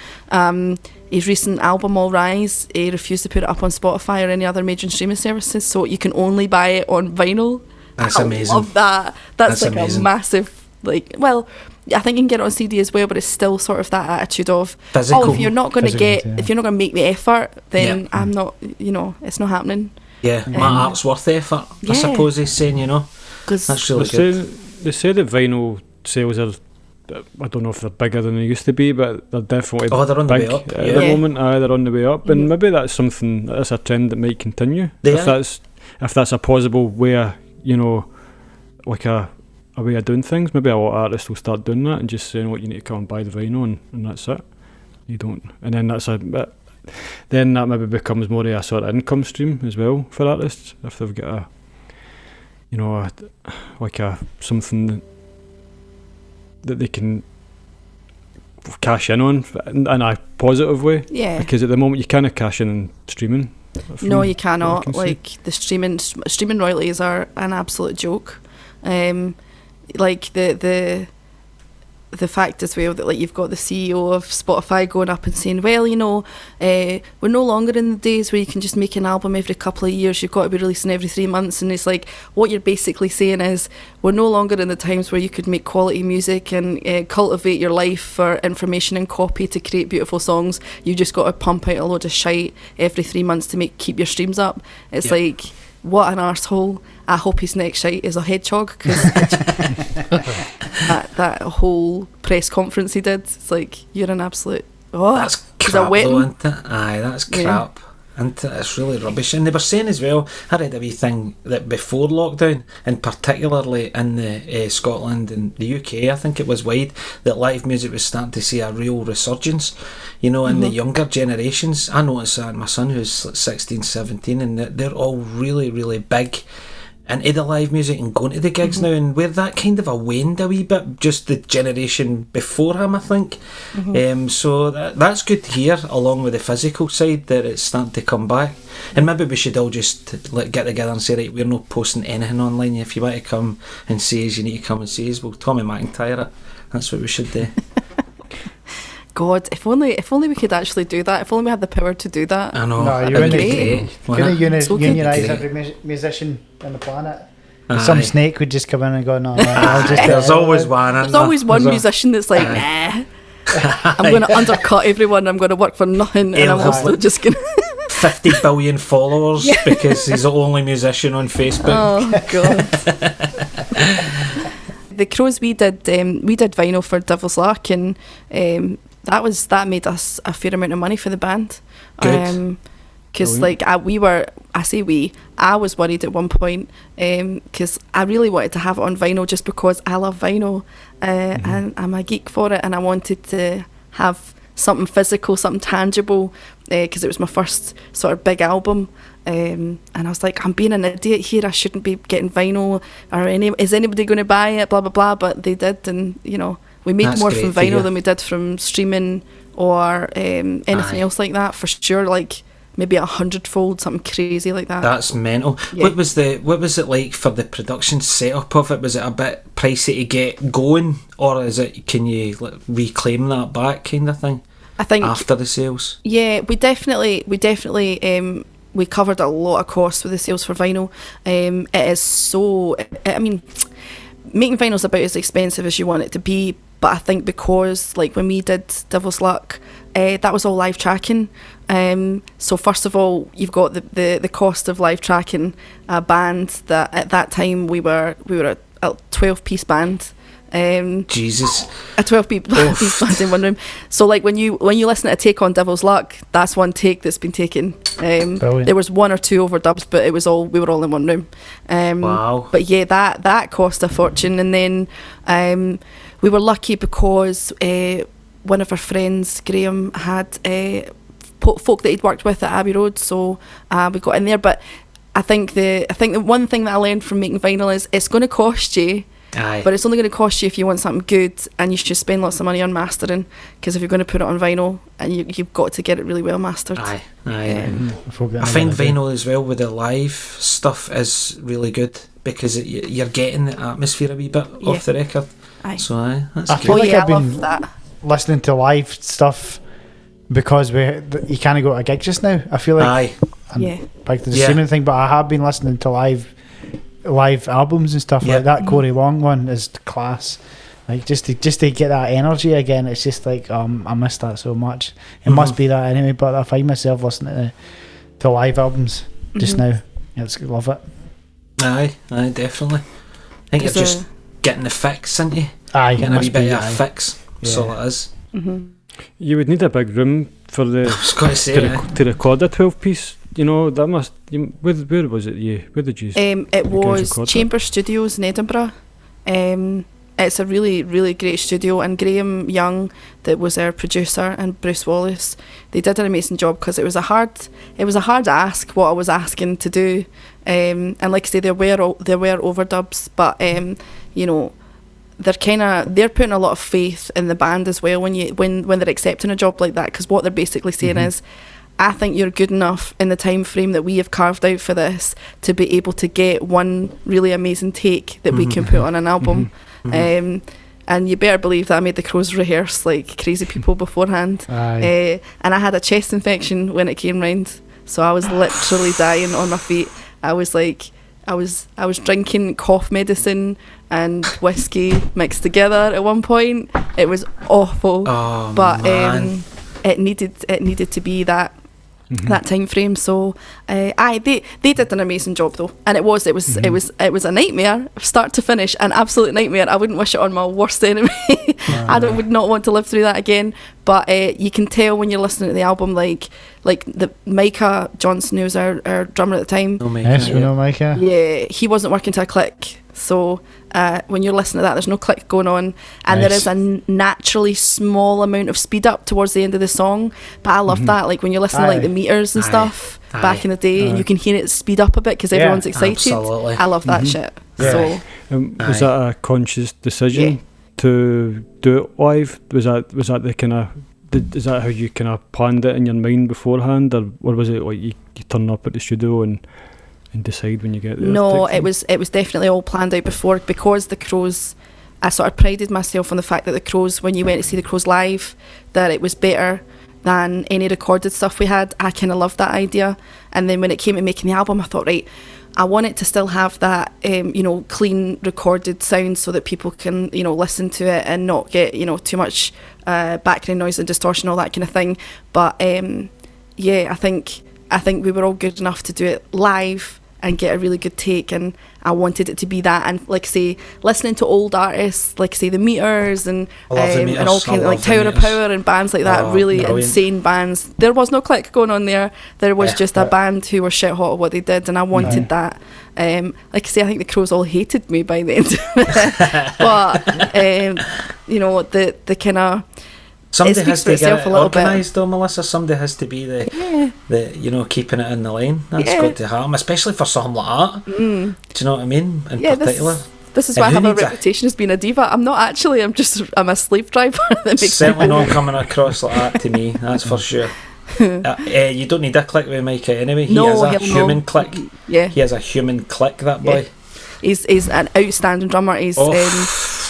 E: His recent album, All Rise, he refused to put it up on Spotify or any other major streaming services, so you can only buy it on vinyl.
B: That's amazing.
E: I love that. That's like
B: amazing.
E: a massive, like, well, I think you can get it on CD as well, but it's still sort of that attitude of,
B: physical.
E: if you're not going to if you're not going to make the effort, then I'm not, it's not happening.
B: Yeah, my art's worth the effort, I suppose he's saying, That's really good.
C: They say that vinyl sales are, I don't know if they're bigger than they used to be, but they're definitely
B: they're on the
C: big
B: way up.
C: at the moment. They're on the way up, and maybe that's a trend that might continue. If that's a possible way, like a way of doing things, maybe a lot of artists will start doing that and just saying, "What, you need to come and buy the vinyl," and that's it. You don't, and then then that maybe becomes more of a sort of income stream as well for artists if they've got something that they can cash in on in a positive way. Yeah. Because at the moment you can't cash in streaming.
E: No, you cannot. Like the streaming royalties are an absolute joke. Like the fact as well that like you've got the CEO of Spotify going up and saying, well, we're no longer in the days where you can just make an album every couple of years, you've got to be releasing every 3 months. And it's like, what you're basically saying is we're no longer in the times where you could make quality music and cultivate your life for information and copy to create beautiful songs. You just got to pump out a load of shite every 3 months to keep your streams up. It's like, what an arsehole. I hope his next shite is a hedgehog, because that whole press conference he did, it's like, you're an absolute...
B: that's crap though, isn't it? Aye, that's crap. And it's really rubbish. And they were saying as well, I read a wee thing that before lockdown, and particularly in the Scotland and the UK, I think it was wide, that live music was starting to see a real resurgence, in the younger generations. I noticed that my son, who's 16, 17, and they're all really, really big into the live music and going to the gigs now, and where that kind of waned a wee bit, just the generation before him, I think. So that's good to hear, along with the physical side, that it's starting to come back. And maybe we should all just get together and say, right, we're not posting anything online. If you want to come and see us, you need to come and see us. Well, Tommy McIntyre it. That's what we should do.
E: God, if only we could actually do that. If only we had the power to do that.
B: I know.
A: No, you're going to unionise every musician on the planet. Some snake would just come in and go, no, I'll just...
B: There's always one.
E: There's always one musician that's like, nah, I'm going to undercut everyone, I'm going to work for nothing, and I'm also just going to...
B: 50 billion followers because he's the only musician on Facebook.
E: Oh, God. The Crows, we did vinyl for Devil's Luck, and that made us a fair amount of money for the band.
B: Good.
E: Because I was worried at one point because I really wanted to have it on vinyl just because I love vinyl and I'm a geek for it, and I wanted to have something physical, something tangible, because it was my first sort of big album. And I was like, I'm being an idiot here, I shouldn't be getting vinyl, or is anybody going to buy it, blah blah blah. But they did, and we made
B: That's
E: more from vinyl than we did from streaming or anything else like that, for sure. Like maybe 100-fold, something crazy like that.
B: That's mental. Yeah. What was it like for the production setup of it? Was it a bit pricey to get going, or can you reclaim that back kind of thing? I think after the sales. Yeah,
E: we definitely we covered a lot of costs with the sales for vinyl. It is so, I mean, making vinyl is about as expensive as you want it to be, but I think because like when we did Devil's Luck, that was all live tracking. So first of all, you've got the cost of live tracking a band that at that time we were a 12-piece band.
B: Jesus,
E: a 12-piece band in one room. So like when you listen to a take on Devil's Luck, that's one take that's been taken. There was one or two overdubs, but we were all in one room.
B: Wow.
E: But yeah, that cost a fortune. And then we were lucky because one of our friends, Graham, had folk that he'd worked with at Abbey Road, so we got in there. But I think the one thing that I learned from making vinyl is it's going to cost you.
B: Aye.
E: But it's only going to cost you if you want something good, and you should spend lots of money on mastering, because if you're going to put it on vinyl, and you've got to get it really well mastered.
B: Aye.
A: I
B: find vinyl as well with the live stuff is really good, because you're getting the atmosphere a wee bit off the record.
E: Aye.
B: So that's
A: I
B: good.
A: feel like I've been
E: love that.
A: listening to live stuff because you can't go to gigs just now. I feel like back to the streaming thing, but I have been listening to live albums and stuff like that. Corey Wong one is class. Like just to get that energy again, it's just like I miss that so much. It must be that anyway, but I find myself listening to live albums just now. It's love it.
B: Aye, definitely. I think you're just getting the fix, isn't you?
A: Aye,
B: getting a wee bit of a fix. That's all it is.
C: You would need a big room for the
B: I was going to say
C: to record a 12-piece. You know, that must. Where was it? Where did you?
E: It was Chamber Studios in Edinburgh. It's a really, really great studio, and Graham Young, that was our producer, and Bruce Wallace, they did an amazing job, because it was a hard ask what I was asking to do, and like I say, there were overdubs, but you know, they're putting a lot of faith in the band as well when they're accepting a job like that, because what they're basically saying is, I think you're good enough in the time frame that we have carved out for this to be able to get one really amazing take that we can put on an album. And you better believe that I made the Crows rehearse like crazy people beforehand. And I had a chest infection when it came round, so I was literally dying on my feet. I was drinking cough medicine and whiskey mixed together at one point. It was awful, but it needed to be that time frame. So they did an amazing job though, and it was a nightmare start to finish, an absolute nightmare. I wouldn't wish it on my worst enemy. I would not want to live through that again. But you can tell when you're listening to the album, like the Micah Johnson, who was our drummer at the time.
A: Yes, we know Micah.
E: Yeah, he wasn't working to a click. So when you're listening to that, there's no click going on, and there is a naturally small amount of speed up towards the end of the song. But I love that, like when you're listening to like the meters and stuff back in the day, and you can hear it speed up a bit because everyone's excited.
B: Absolutely.
E: I love that shit.
A: Yeah.
E: So
C: was that a conscious decision to do it live? Was that the kind of? Is that how you kind of planned it in your mind beforehand, or was it like you turn up at the studio and decide when you get there?
E: No, it was definitely all planned out before, because the Crows, I sort of prided myself on the fact that the Crows, when you went to see the Crows live, that it was better than any recorded stuff we had. I kind of loved that idea, and then when it came to making the album, I thought, right, I want it to still have that clean recorded sound, so that people can listen to it and not get too much background noise and distortion, all that kind of thing. But I think we were all good enough to do it live and get a really good take, and I wanted it to be that. And like say, listening to old artists, like say the Meters and all kinds of like Tower of Power and bands like that, really brilliant. Insane bands. There was no click going on there. There was just a band who were shit hot at what they did, and I wanted that. Like I say, I think the Crows all hated me by the end of it. But the kind of,
B: somebody has to get it organised though, Melissa. Somebody has to be the keeping it in the lane. That's got to happen, especially for something like that. Do you know what I mean? In particular,
E: this is why I have a reputation as being a diva. I'm not actually. I'm a slave driver. That makes
B: certainly not coming across like that to me. That's for sure. You don't need a click with Micah anyway. He has a human click. Yeah, he has a human click. That boy.
E: He's an outstanding drummer. He's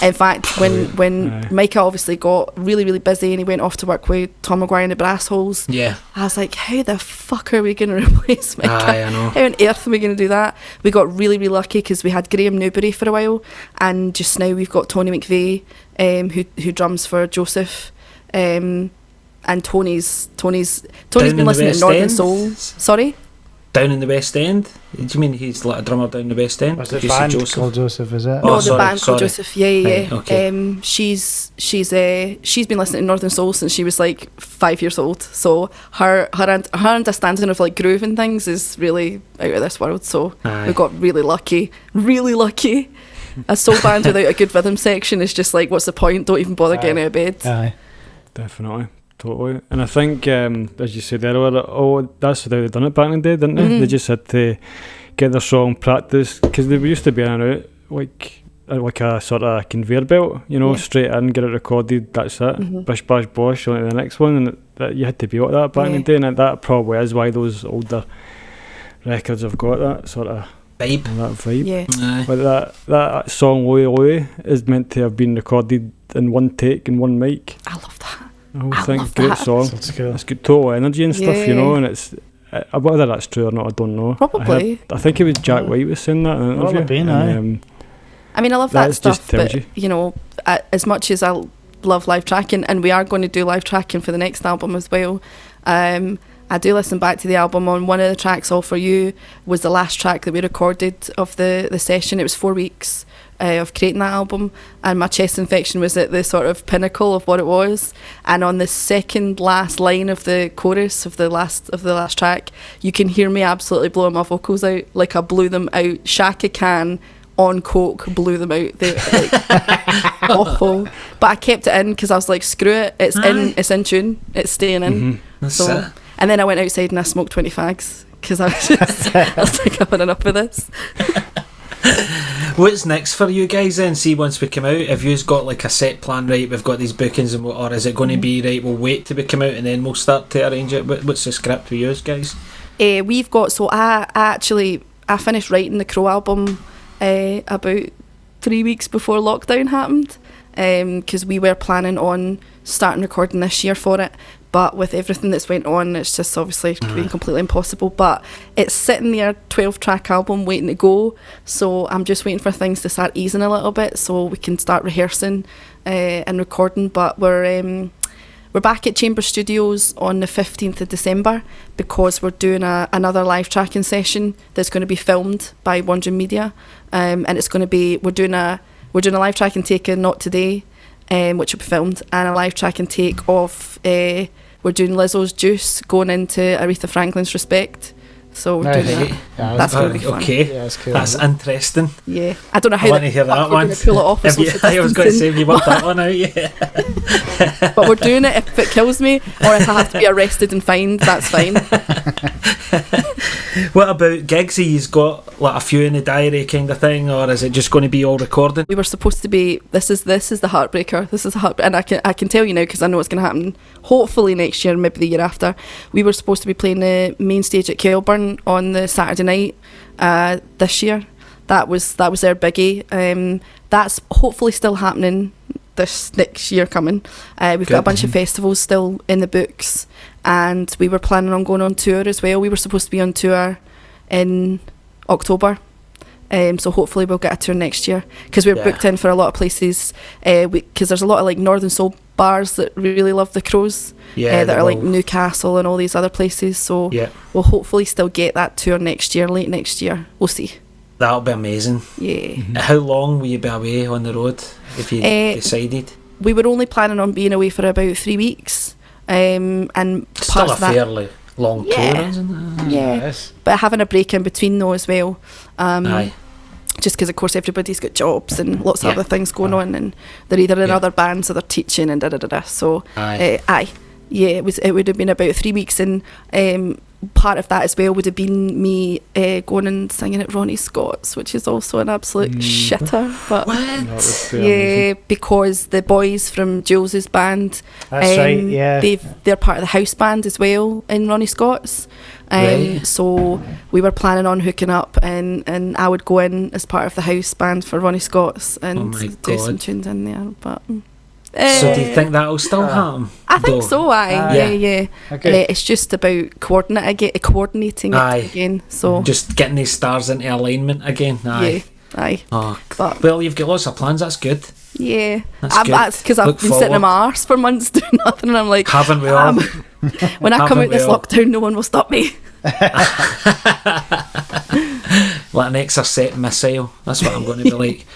E: in fact, when Micah obviously got really, really busy and he went off to work with Tom Maguire and the Brass Holes, I was like, how the fuck are we going to replace Micah?
B: I know.
E: How on earth are we going to do that? We got really, really lucky because we had Graham Newbury for a while, and just now we've got Tony McVeigh, who drums for Joseph, and Tony's been listening to Northern Soul. Sorry?
B: Down in the West End? Do you mean he's like a drummer down in the West End?
A: Was it a band called Joseph, is it?
E: No, the band called Joseph,
B: Right, okay.
E: She's been listening to Northern Soul since she was like 5 years old, so her understanding of like groove and things is really out of this world, so we got really lucky. A soul band without a good rhythm section is just like, what's the point? Don't even bother getting out of bed.
C: Definitely. Totally. And I think, as you said earlier, that's how they done it back in the day, didn't they? They just had to get their song practiced, because they used to be in and out like a sort of conveyor belt, straight in, get it recorded, that's it. Bish bash bosh, on to the next one, and you had to be like that back in the day, and that probably is why those older records have got that sort of
B: vibe.
E: Yeah.
C: But that song Louie Louie is meant to have been recorded in one take and one mic.
E: I love that.
C: I think great song. It's got total energy and stuff, and it's whether that's true or not, I don't know.
E: Probably.
C: I think it was Jack White was saying that in an interview.
E: I mean, I love that stuff, but as much as I love live tracking, and we are going to do live tracking for the next album as well, I do listen back to the album. On one of the tracks, All For You, was the last track that we recorded of the session. It was 4 weeks of creating that album, and my chest infection was at the sort of pinnacle of what it was. And on the second last line of the chorus of the last track, you can hear me absolutely blowing my vocals out, like I blew them out. Shaka Khan on coke blew them out. They awful, but I kept it in because I was like, screw it, it's in tune, it's staying in. And then I went outside and I smoked 20 fags because I was like, I've had enough of this.
B: What's next for you guys then? See, once we come out, have you got like a set plan, right, we've got these bookings, or is it going to be, right, we'll wait till we come out and then we'll start to arrange it? What's the script for you guys? We've got, so I finished writing the Crow album about 3 weeks before lockdown happened, because we were planning on starting recording this year for it, but with everything that's went on, it's just obviously been completely impossible. But it's sitting there, 12-track album waiting to go, so I'm just waiting for things to start easing a little bit so we can start rehearsing and recording. But we're back at Chamber Studios on the 15th of December because we're doing another live tracking session that's going to be filmed by Wandering Media, and it's going to be we're doing a live tracking take of Not Today, which will be filmed, and a live tracking take of we're doing Lizzo's Juice going into Aretha Franklin's Respect. So we're doing that.
A: Yeah,
B: that's
E: going to be fun.
B: Okay,
A: yeah, that's cool.
B: That's interesting.
E: Yeah, I don't know how
B: I want to hear that one.
E: We're going to pull it off.
B: I was going to say, have you worked that one out yet?
E: But we're doing it. If it kills me or if I have to be arrested and fined, that's fine.
B: What about gigs? Have you got like a few in the diary kind of thing, or is it just going to be all recording?
E: We were supposed to be. This is the heartbreaker. This is and I can tell you now because I know it's going to happen. Hopefully next year, maybe the year after. We were supposed to be playing the main stage at Kelburn on the Saturday night this year. That was their biggie. That's hopefully still happening this next year coming. We've got a bunch of festivals still in the books, and we were planning on going on tour as well. We were supposed to be on tour in October, so hopefully we'll get a tour next year because we're booked in for a lot of places, because there's a lot of like Northern Soul bars that really love the Crows, that are like Newcastle and all these other places, so we'll hopefully still get that tour next year, late next year. We'll see.
B: That'll be amazing.
E: Yeah.
B: How long will you be away on the road if you decided?
E: We were only planning on being away for about 3 weeks, and
B: still a fairly long tour, isn't it?
E: Yeah, but having a break in between though as well. Just because of course everybody's got jobs and lots of other things going on, and they're either in other bands or they're teaching and so it would have been about 3 weeks, and part of that as well would have been me going and singing at Ronnie Scott's, which is also an absolute shitter, but because the boys from Jools' band, they're part of the house band as well in Ronnie Scott's, so we were planning on hooking up, and I would go in as part of the house band for Ronnie Scott's and do some tunes in there, but
B: so do you think that'll still happen?
E: I think so. Okay. It's just about coordinating it again. So
B: just getting these stars into alignment again. Well, you've got lots of plans. That's good.
E: Yeah, that's because I've been sitting on my arse for months doing nothing, and I'm like,
B: haven't we all?
E: When I come out this lockdown, no one will stop me.
B: Like an exocet missile. That's what I'm going to be like.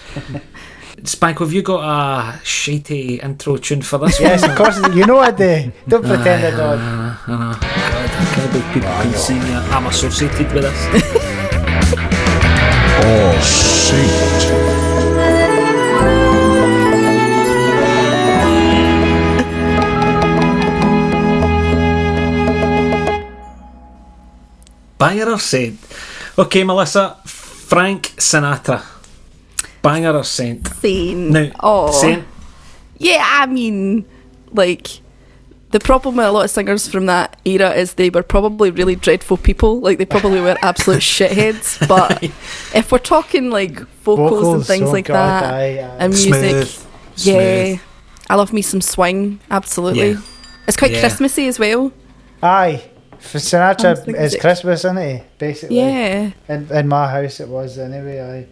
B: Spank, have you got a shitty intro tune for this one?
A: Yes, of course. You know I do. Don't pretend I don't.
B: I know. God, I can't believe people can see me. I'm associated with this.
I: Oh, shit.
B: Banger or saint? Okay, Melissa. Frank Sinatra. Banger or saint?
E: Saint.
B: No. Saint.
E: Yeah, I mean, like, the problem with a lot of singers from that era is they were probably really dreadful people. Like, they probably were absolute shitheads. But if we're talking, like, vocals and things like that, and music, smooth. I love me some swing, absolutely. Yeah. It's quite Christmassy as well.
A: Aye. For Sinatra, it's Christmas, isn't it? Basically.
E: Yeah.
A: In my house, it was anyway. Aye.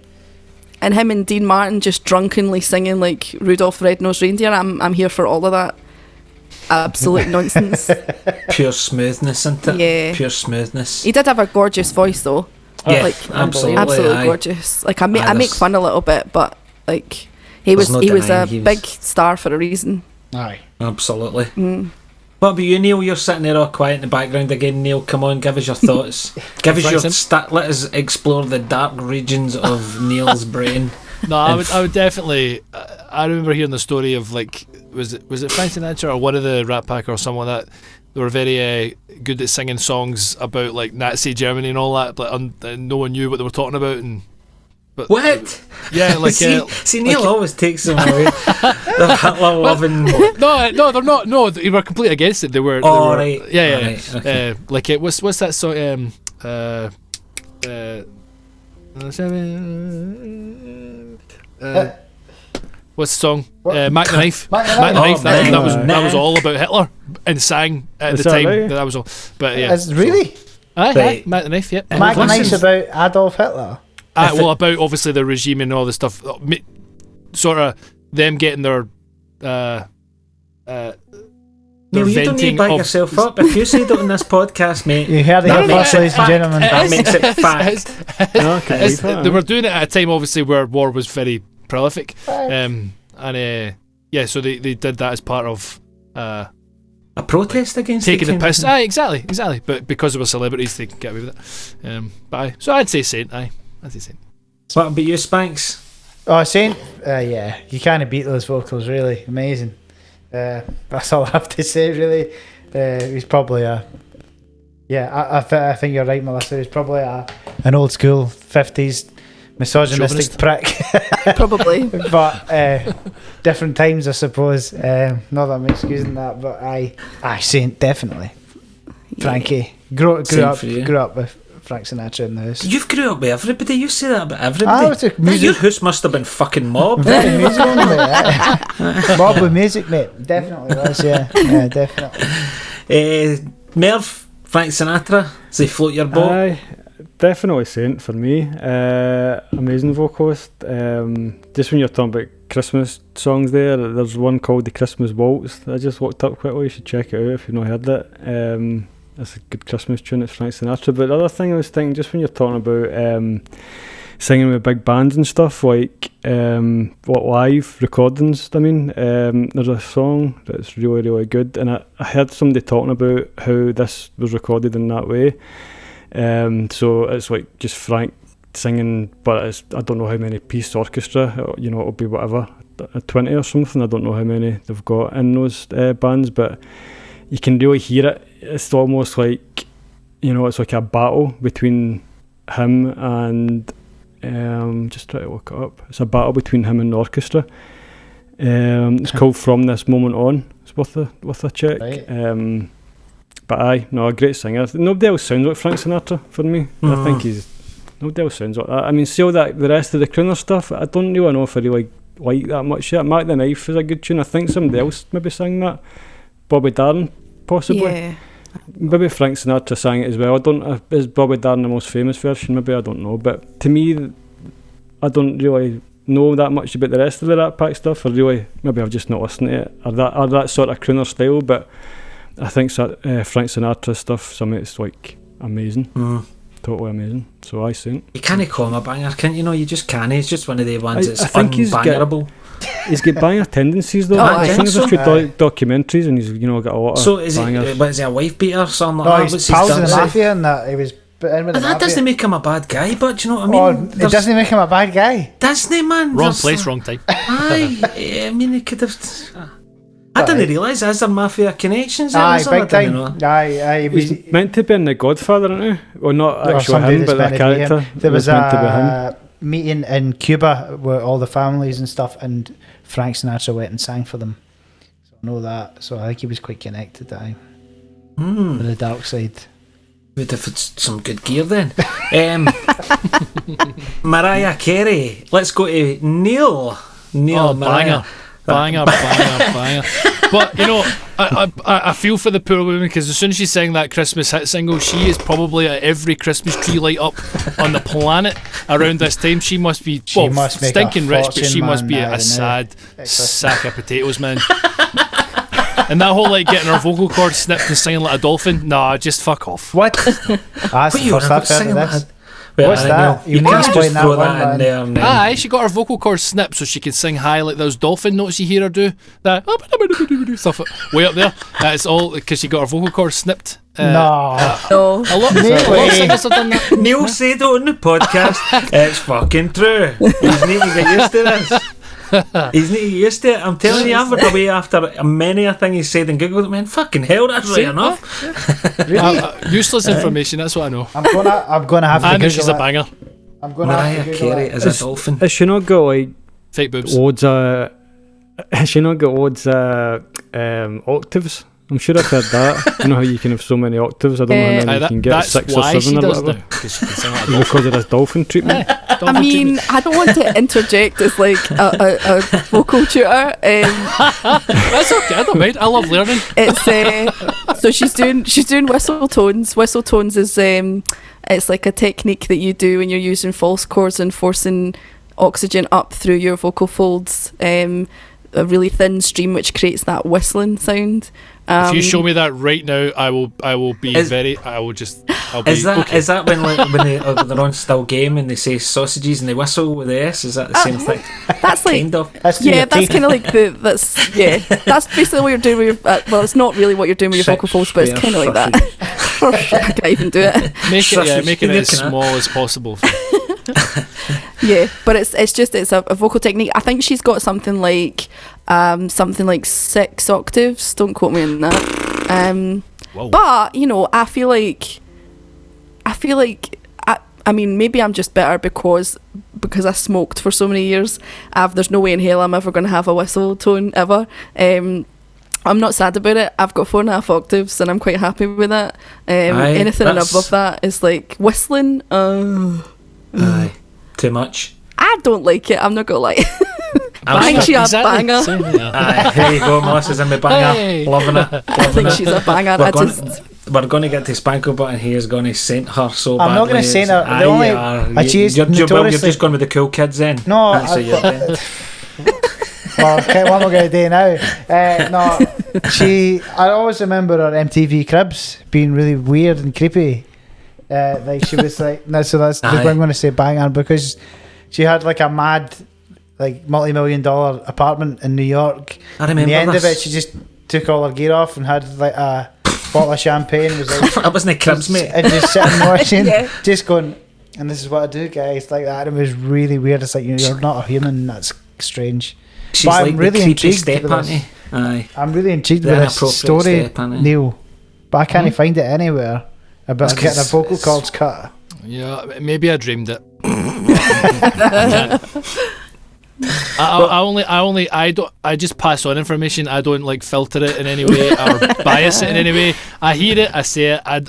E: And him and Dean Martin just drunkenly singing like Rudolph the Red-Nosed Reindeer. I'm here for all of that. Absolute nonsense.
B: Pure smoothness, isn't it?
E: Yeah.
B: Pure smoothness.
E: He did have a gorgeous voice though.
B: Yeah,
E: like, absolutely gorgeous. Like I make fun a little bit, but like he was a big star for a reason.
A: Aye.
B: Absolutely. What about you, Neil? You're sitting there all quiet in the background again. Neil, come on, give us your thoughts. Give us your let us explore the dark regions of Neil's brain.
D: No, I would definitely. I remember hearing the story of like, was it Frank Sinatra or one of the Rat Pack or someone that they were very good at singing songs about like Nazi Germany and all that, but no one knew what they were talking about. But
B: what?
D: Yeah, like
B: see, Neil always takes them away. They're Hitler loving.
D: No, they're not. No, they were completely against it. They were.
B: Right.
D: Yeah.
B: Right, okay.
D: Like it. What's that song? What's the song? Mac the Knife. Mac the Knife. That was all about Hitler and sang at the time. Right? That was all. But yeah.
A: Really?
D: Aye, Mac the Knife. Yeah.
A: Mac the Knife's about Adolf Hitler.
D: Well, about obviously the regime and all the stuff, sort of them getting their.
B: No, you don't need to back yourself up. If you say it on this podcast, mate,
A: you heard it here first, ladies and gentlemen.
B: That makes it fact.
D: They were doing it at a time, obviously, where war was very prolific, so they did that as part of
B: a protest against
D: taking the piss. Exactly. But because they were celebrities, they could get away with it. So I'd say Saint. I'd say Saint.
B: What about you, Spanks?
A: Oh, Saint. Yeah, you can't beat those vocals. Really amazing. That's all I have to say. Really, he's probably I think you're right, Melissa. He's probably an old school 50s misogynistic prick.
E: Probably.
A: But different times, I suppose. Not that I'm excusing that, but I Saint definitely. Frankie grew up with Frank Sinatra in the house.
B: You've grew up with everybody. You say that about everybody. Your house must have been fucking mob.
A: Very musical, mate. Mob with music, mate. Definitely was, yeah. Yeah, definitely.
B: Merv, Frank Sinatra, does he float your boat?
C: Aye, definitely Saint for me. Amazing vocalist. Just when you're talking about Christmas songs there's one called The Christmas Waltz that I just walked up quickly. You should check it out if you've not heard it. It's a good Christmas tune. It's Frank Sinatra. But the other thing I was thinking, just when you're talking about singing with big bands and stuff, like what live recordings, I mean, there's a song that's really, really good, and I heard somebody talking about how this was recorded in that way. So it's like just Frank singing, but I don't know how many piece orchestra, it'll be whatever, 20 or something. I don't know how many they've got in those bands, but you can really hear it. It's almost like, it's like a battle between him and, just try to look it up. It's a battle between him and the orchestra. It's called From This Moment On. It's worth a check. Right. But a great singer. Nobody else sounds like Frank Sinatra for me. I think nobody else sounds like that. I mean, see all that, the rest of the crooner stuff, I don't really know if I really like that much yet. Mac the Knife is a good tune. I think somebody else maybe sang that. Bobby Darin, possibly.
E: Yeah.
C: Maybe Frank Sinatra sang it as well. I don't. Is Bobby Darin the most famous version? Maybe, I don't know. But to me, I don't really know that much about the rest of the Rat Pack stuff. Or really, maybe I've just not listened to it, or that sort of crooner style. But I think Frank Sinatra stuff, some of it's like amazing, totally amazing. So I think
B: you can't call him a banger, can you? You just can't. It's just one of the ones that's unbangerable.
C: He's got banger tendencies though. I think there's a few documentaries, and he's got a lot of.
B: So is he a wife beater or something like that?
A: He's pals in the mafia, and that he was.
B: That doesn't make him a bad guy, but do you know what I mean?
A: It doesn't make him a bad guy.
B: Doesn't he, man?
D: Wrong place, wrong time.
B: Aye, I mean, he could have. I didn't realise is there mafia connections there?
A: Aye,
B: Is there?
A: big
B: I didn't know.
A: time. Aye,
C: He's meant to be in The Godfather, isn't he? Well, not
A: or
C: actual
A: somebody
C: him,
A: that's
C: but
A: meant
C: the
A: to be him.
C: character.
A: There was
C: meant to be him.
A: a meeting in Cuba with all the families and stuff, and Frank Sinatra went and sang for them. So I know that. So I think he was quite connected to the dark side.
B: Would have had some good gear then. Mariah Carey. Let's go to Neil. Neil, Mariah.
D: Banger. But, you know, I feel for the poor woman, because as soon as she sang that Christmas hit single, she is probably at every Christmas tree light up on the planet around this time. She must be
A: must make
D: stinking
A: a
D: rich, but
A: fortune,
D: she must
A: man,
D: be
A: now,
D: a sad sack of potatoes, man. And that whole like getting her vocal cords snipped and singing like a dolphin, nah, just fuck off.
A: What? That's the first I've heard of this.
B: Well,
A: What's that?
B: You
A: You
B: can't
A: can't
B: just
A: explain that
B: throw
A: one,
B: that in
A: man.
B: there. And then
D: Aye, she got her vocal cords snipped so she could sing high like those dolphin notes you hear her do. That stuff way up there. It's all because she got her vocal cords snipped.
A: No.
E: No.
D: A lot of singers have done that.
B: Neil said it on the podcast. It's fucking true. He's need to get used to this. He's need to get used to it. I'm telling you, I've run away after many a thing he said and googled it. Man, fucking hell, that's right enough.
A: Really?
D: Useless information, that's what I know.
A: I'm gonna have to
D: I know
A: Google
D: she's a
A: it.
D: banger.
A: I'm gonna have
B: Mariah
A: to Google
B: Carey
A: it.
B: is a dolphin.
C: Has she not got like
D: Fake boobs.
C: loads of? Has she not got loads of octaves? I'm sure I've heard that. You know how you can have so many octaves. I don't know how many you can get,
D: That's
C: 6 or
D: why she
C: 7 or
D: does
C: whatever.
D: now, because she can sing like a dolphin.
C: Because of this dolphin treatment.
E: I mean, I don't want to interject as like a vocal tutor.
D: That's okay, I don't mind. I love learning.
E: It's so she's doing whistle tones. Whistle tones is it's like a technique that you do when you're using false chords and forcing oxygen up through your vocal folds. A really thin stream which creates that whistling sound.
D: If you show me that right now, I will be
B: Is that when they're on Still Game and they say sausages and they whistle with the S? Is that the same thing?
E: That's like
B: Kind of.
A: That's through your
E: that's
A: teeth.
E: kind of like that's basically what you're doing with your well, it's not really what you're doing with your vocal folds, but it's kind of like that. I can't even do it.
D: Making it as small as possible.
E: Yeah, but it's a vocal technique. I think she's got something like 6 octaves. Don't quote me on that. But you know, I feel like I mean, maybe I'm just better because I smoked for so many years. There's no way in hell I'm ever going to have a whistle tone ever. I'm not sad about it. I've got 4.5 octaves and I'm quite happy with that. Anything above that is like whistling.
B: Aye, too much.
E: I don't like it. I'm not gonna lie. I think she's a banger.
B: Aye, here you go, Melissa's in my banger.
D: Hey.
B: Loving it.
E: I think she's a banger.
B: We're going to get to Spanko Button. He is going to saint her so
A: I'm
B: badly.
A: not going to saint her. The only she's
B: you're
A: notoriously.
B: just going with the cool kids then.
A: No,
B: That's what you're doing.
A: Well, okay, what am I going to do now? No, I always remember her MTV Cribs being really weird and creepy. Like she was like, no, so that's I'm going to say banger because she had like a mad, like multi-million-dollar apartment in New York.
B: I remember.
A: At the end
B: this.
A: of it, she just took all her gear off and had like a bottle of champagne. Was like,
B: that wasn't Cribs, mate.
A: And just sitting watching,
E: Yeah.
A: just going, and this is what I do, guys. Like that. It was really weird. It's like you're not a human. That's strange.
B: She's
A: But
B: like
A: I'm really
B: the creepy
A: intrigued
B: step
A: with this.
B: auntie. Aye.
A: I'm really intrigued
B: The
A: with this
B: inappropriate
A: story,
B: step, auntie.
A: Neil, but I can't find it anywhere about
B: That's
A: getting a
B: 'cause
A: vocal
B: it's-
A: cords cut.
D: Yeah, maybe I dreamed it. I just pass on information. I don't like filter it in any way or bias it in any way. I hear it, I say it. I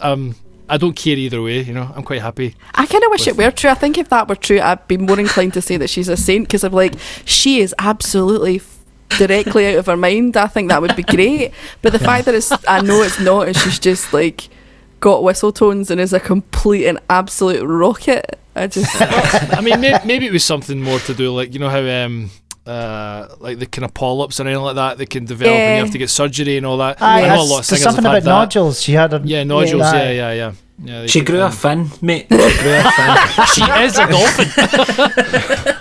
D: don't care either way. You know, I'm quite happy.
E: I kind of wish it were true. I think if that were true, I'd be more inclined to say that she's a saint because I'm like, she is absolutely directly out of her mind. I think that would be great. But the fact that I know it's not, and she's just like got whistle tones and is a complete and absolute rocket.
D: I mean, maybe it was something more to do, like, you know how like the kind of polyps and anything like that can develop and you have to get surgery and all that. I know a lot of singers
A: something
D: have had
A: about nodules. She had
D: nodules. Yeah.
B: She grew a fin, mate. She grew a fin.
D: She is a dolphin.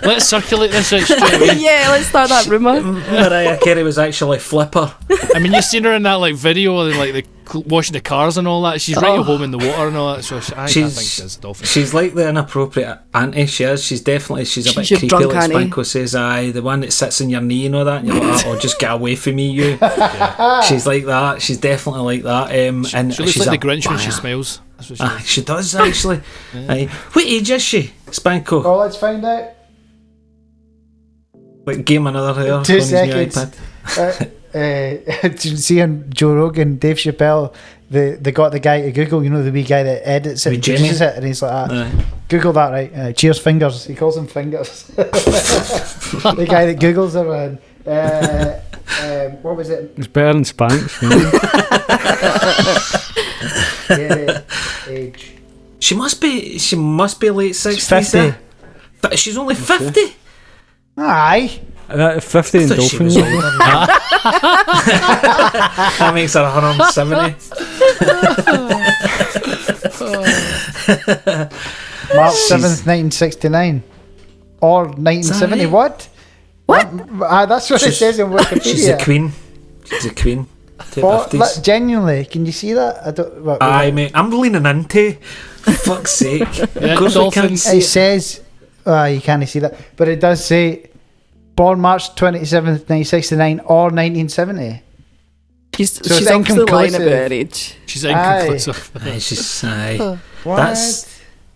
D: Let's circulate this out straight away.
E: Yeah, let's start that rumour.
B: Mariah Carey was actually Flipper.
D: I mean, you've seen her in that like video and like the washing the cars and all that. She's right at home in the water and all that. So I think she's a dolphin.
B: She's like the inappropriate auntie. She is. She's a bit creepy.
E: Drunk
B: Like
E: auntie.
B: Spanko says, aye, the one that sits in your knee and all that. And you're like, oh, just get away from me, you. She's like that. She's definitely like that. And
D: she looks
B: she's
D: like the Grinch when
B: banger.
D: she smiles. That's what she is.
B: She does actually. Aye. What age is she, Spanko?
A: Oh, let's find out.
B: Like, game another hair.
A: 2 seconds. Did you see on Joe Rogan, Dave Chappelle, they got the guy to Google, you know, the wee guy that edits it and produces it, and he's like, Google that, right? Cheers fingers. He calls them fingers. The guy that Googles everyone. What was it?
C: It's better than Spanks.
A: Age.
B: She must be late 60s.
A: 50.
B: But she's only 50.
A: Aye.
C: 50 and dolphins.
B: That makes her 170.
A: March 7th, 1969. Or 1970.
B: Right?
A: What? That's what it says in Wikipedia.
B: She's a queen. She's a queen.
A: Genuinely, can you see that? I don't.
B: Aye, mate. I'm leaning into. Fuck's sake.
D: Yeah,
B: of course we can't see
A: it says. You can't see that, but it does say born March 27th, 1969 or 1970.
E: She's obviously lying about her age.
D: She's inconclusive.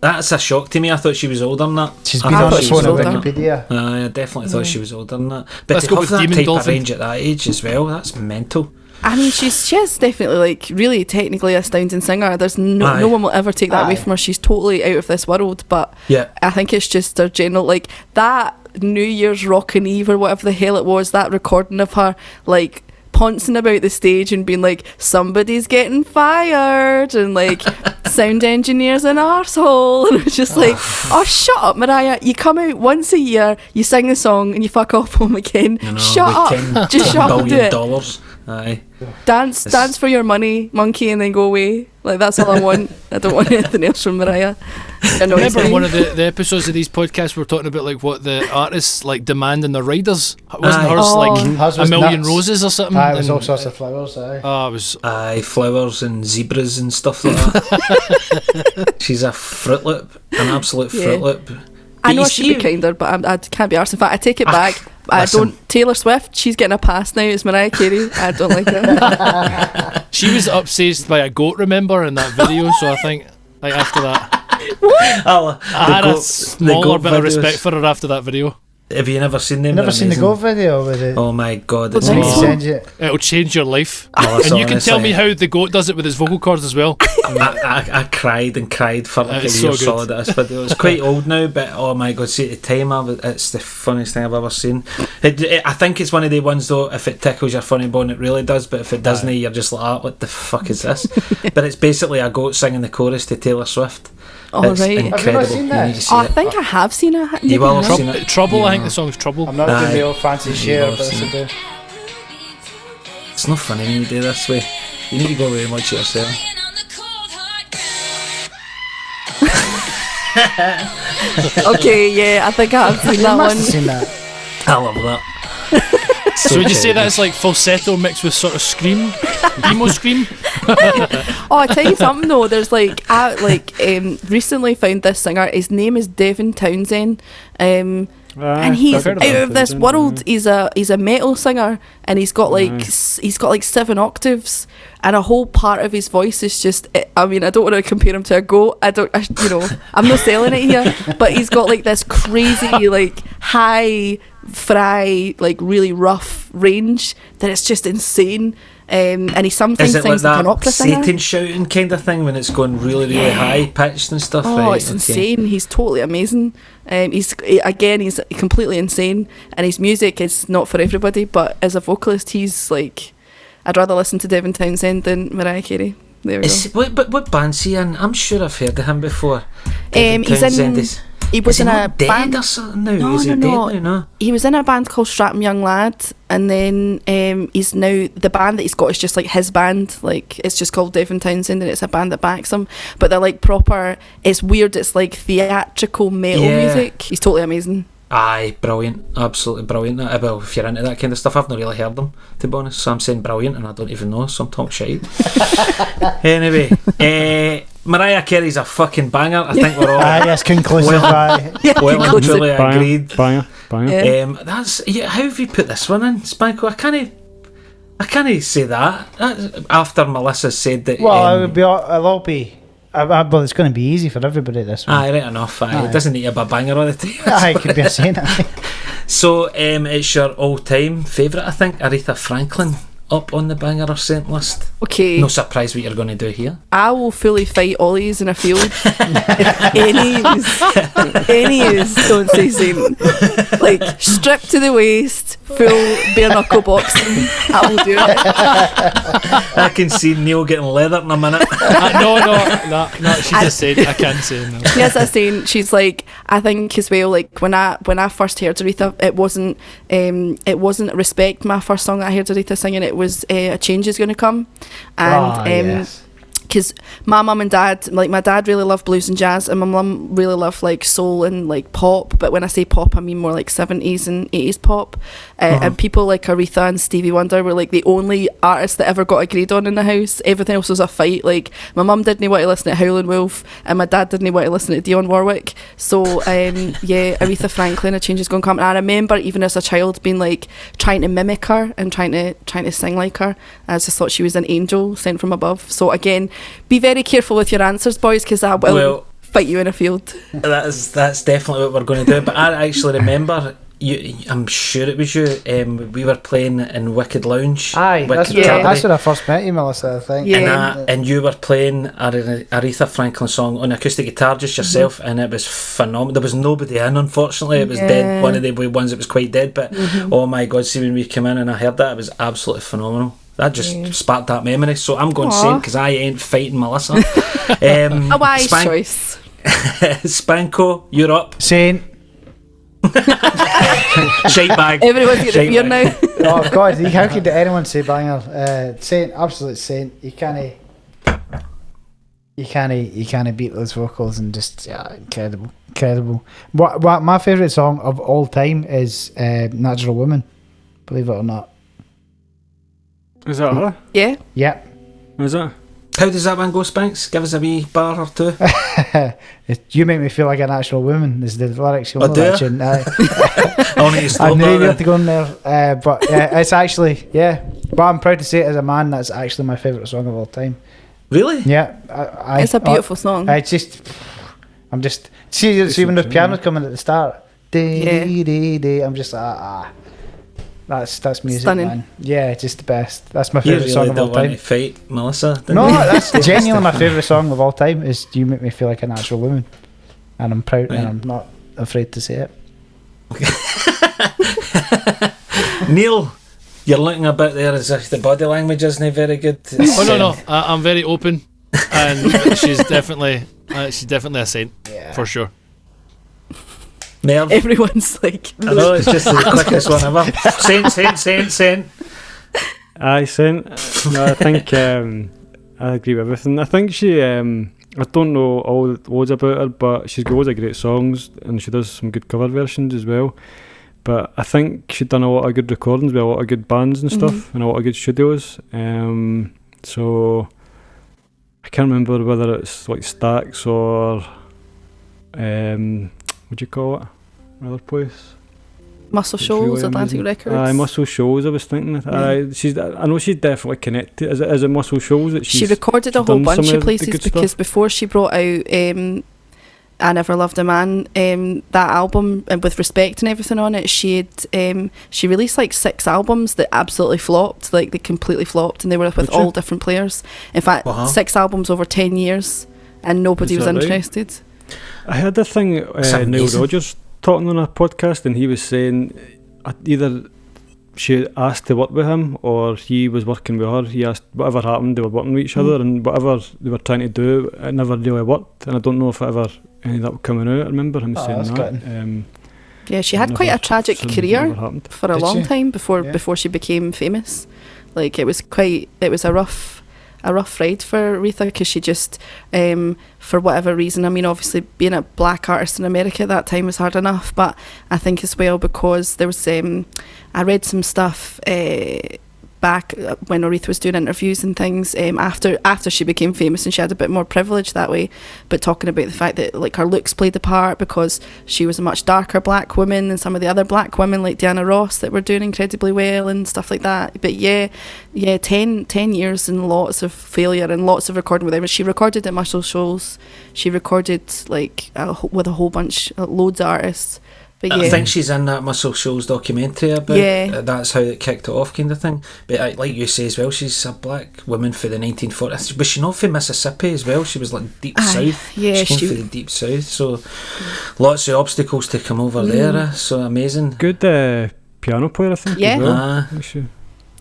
B: That's a shock to me. I thought she was older than that.
A: She's been on the phone on Wikipedia.
B: I definitely thought she was older than that. But
D: Let's
B: to
D: go
B: have
D: with
B: that
D: Demon
B: type
D: Dolphin.
B: of range at that age as well, that's mental.
E: I mean, she is definitely like really technically astounding singer. There's no one will ever take that away from her. She's totally out of this world. But I think it's just her general, like that New Year's Rockin' Eve or whatever the hell it was, that recording of her like pouncing about the stage and being like, somebody's getting fired, and like sound engineer's an arsehole, and it was just like, oh, shut up, Mariah. You come out once a year, you sing the song, and you fuck off home again. Shut up. Just shut up and do it.
B: Aye.
E: Dance for your money, monkey, and then go away. Like, that's all I want. I don't want anything else from Mariah.
D: Remember in one of the episodes of these podcasts we were talking about like what the artists like demand in their riders? Wasn't hers like a million
A: nuts.
D: Roses or something?
A: It was all sorts of flowers.
D: Oh, it was
B: flowers and zebras and stuff like that. She's a Fruit Loop, an absolute Fruit Loop.
E: I know I should be kinder, but I can't be arsed. In fact, I take it back. I don't. Taylor Swift, she's getting a pass now. It's Mariah Carey. I don't like her.
D: She was upstaged by a goat, remember, in that video. So I think, like after that,
E: what?
D: I had a smaller bit of respect for her after that video.
B: Have you never seen them?
A: Never seen the goat video with it.
B: Oh my god, it's
D: it'll change your life. And you can tell me how the goat does it with his vocal cords as well.
B: I cried and cried for like a year solid at this video. It's quite old now, but oh my god, see at the time it's the funniest thing I've ever seen. I think it's one of the ones though, if it tickles your funny bone it really does, but if it doesn't you're just like, what the fuck is this? But it's basically a goat singing the chorus to Taylor Swift.
E: Oh,
B: it's
E: right.
B: incredible.
A: Have you not seen that?
E: I think I have seen it.
B: You will have seen it.
D: Trouble, I think the song's Trouble.
A: I'm not doing the old fancy share, but it's do.
B: It's not funny when you do this way. You need to go away and watch it yourself.
E: Okay, yeah, I think I have seen that one.
A: Seen that.
B: I love that.
D: So would you say that's like falsetto mixed with sort of scream, emo scream?
E: Oh, I tell you something though. There's like I recently found this singer. His name is Devin Townsend, and he's out of this world. He's a metal singer, and he's got like 7 octaves, and a whole part of his voice is just. I mean, I don't want to compare him to a goat. I'm not selling it here, but he's got like this crazy like high, fry, like really rough range that it's just insane. And he sometimes sings like an opera singer.
B: Satan shouting kind of thing when it's going really, really high pitched and stuff.
E: Oh,
B: right?
E: It's insane. He's totally amazing. He's completely insane, and his music is not for everybody. But as a vocalist, he's like, I'd rather listen to Devin Townsend than Mariah Carey. There we go.
B: What band's he in? I'm sure I've heard of him before.
E: He was in a band.
B: Or something now? Is he dead now? No.
E: He was in a band called Stratham Young Lad, and then he's now, the band that he's got is just like his band. Like, it's just called Devin Townsend, and it's a band that backs him. But they're like proper. It's weird. It's like theatrical metal music. He's totally amazing.
B: Aye, brilliant, absolutely brilliant. Well, if you're into that kind of stuff, I've not really heard them, to be honest, so I'm saying brilliant and I don't even know, so I'm talking shite. Anyway, Mariah Carey's a fucking banger. I think we're all
A: yes, conclusive.
B: well and truly agreed.
C: Banger.
B: That's how have you put this one in, Spanko? I can't say that. After Melissa said that.
A: Well, it'll all be. Well, it's going to be easy for everybody, this one.
B: Aye, right enough. It doesn't need to be a banger all the time.
A: Aye, it could be a saying.
B: So, it's your all-time favourite, I think, Aretha Franklin, up on the banger or sent list.
E: Okay.
B: No surprise what you're going to do here.
E: I will fully fight Ollies in a field. If any is, don't say Saint. Like, stripped to the waist, full bare knuckle boxing, I will do it.
B: I can see Neil getting leather in a minute.
D: No, she's just saying, I can't say no.
E: Yes, I'm saying, she's like, I think as well, like, when I first heard Aretha, it wasn't Respect, my first song that I heard Aretha singing, it was A Change Is Gonna Come. And because my mum and dad, like my dad really loved blues and jazz, and my mum really loved like soul and like pop, but when I say pop I mean more like 70s and 80s pop. And people like Aretha and Stevie Wonder were like the only artists that ever got agreed on in the house. Everything else was a fight. Like my mum didn't want to listen to Howlin' Wolf and my dad didn't want to listen to Dionne Warwick. So Aretha Franklin, A Change Is Gonna Come. And I remember even as a child being like trying to mimic her and trying to sing like her. I just thought she was an angel sent from above. So again, be very careful with your answers, boys, because I will fight you in a field.
B: That's definitely what we're going to do. But I actually remember I'm sure it was you. We were playing in Wicked Lounge.
A: Aye, that's where I first met you, Melissa, I think.
E: Yeah.
B: And you were playing Aretha Franklin song on acoustic guitar, just yourself, and it was phenomenal. There was nobody in, unfortunately. It was dead. One of the ones that was quite dead. But oh my God, see when we came in and I heard that, it was absolutely phenomenal. That just sparked that memory. So I'm going Saint because I ain't fighting Melissa.
E: A wise choice.
B: Spanko, you're up.
A: Saint.
B: Shite bag.
E: Everyone's getting a beer now.
A: Oh God, how could anyone say banger? Saint, absolute Saint. You can't beat those vocals and just incredible. What my favourite song of all time is Natural Woman. Believe it or not.
C: Is that her?
E: Yeah.
A: Yep.
C: Is that?
B: How does that one go, Spanks? Give us a wee bar or two.
A: You make me feel like a natural woman is the lyrics.
B: I do.
A: I knew you had to go in there, but it's actually But I'm proud to say it as a man. That's actually my favourite song of all time.
B: Really?
A: Yeah,
E: it's a beautiful song.
A: I'm just see when the piano's coming at the start. I'm just That's music,
E: stunning.
A: Man. Yeah, just the best. That's my favourite song of all time.
B: You really don't want to fight Melissa?
A: No, that's genuinely my favourite song of all time. Is You Make Me Feel Like a Natural Woman, and I'm proud and I'm not afraid to say
B: it. Neil, you're looking a bit there as if the body language isn't very good.
D: No. I'm very open, and she's definitely a saint for sure.
B: Merv.
E: Everyone's like,
B: I know, it's just the quickest one ever. Saint.
C: Aye, Saint. No, I think I agree with everything. I think she, I don't know loads about her, but she's got loads of great songs and she does some good cover versions as well. But I think she'd done a lot of good recordings with a lot of good bands and stuff and a lot of good studios. So I can't remember whether it's like Stax or what do you call it? Another place?
E: Muscle Shoals, Atlantic Records.
C: Muscle Shoals, I was thinking. I know she's definitely connected. Is it Muscle Shoals that
E: she recorded a whole bunch of places because before she brought out I Never Loved a Man, that album with Respect and everything on it, she released like 6 albums that absolutely flopped, like they completely flopped, and they were with all different players. In fact, 6 albums over 10 years, and nobody was interested. Right?
C: I heard a thing Neil Rogers talking on a podcast, and he was saying either she asked to work with him or he was working with her. He asked whatever happened, they were working with each other, and whatever they were trying to do, it never really worked. And I don't know if it ever ended up coming out. I remember him saying that.
E: Yeah, she had quite a tragic career for a long time before she became famous. Like it was a rough a rough ride for Aretha, because she just, for whatever reason, I mean, obviously being a black artist in America at that time was hard enough, but I think as well because there was, I read some stuff back when Aretha was doing interviews and things after she became famous, and she had a bit more privilege that way, but talking about the fact that like her looks played a part because she was a much darker black woman than some of the other black women like Diana Ross that were doing incredibly well and stuff like that. But yeah, 10 years and lots of failure and lots of recording with her. She recorded at Muscle Shoals, she recorded like with a whole bunch, loads of artists. But yeah.
B: I think she's in that Muscle Shoals documentary about that's how it kicked it off, kind of thing. But like you say as well, she's a black woman for the 1940s. Was she not from Mississippi as well? She was like deep south. Yeah, she came from the deep south, so lots of obstacles to come over there. So amazing.
C: Good piano player, I think.
E: Yeah.
C: As well.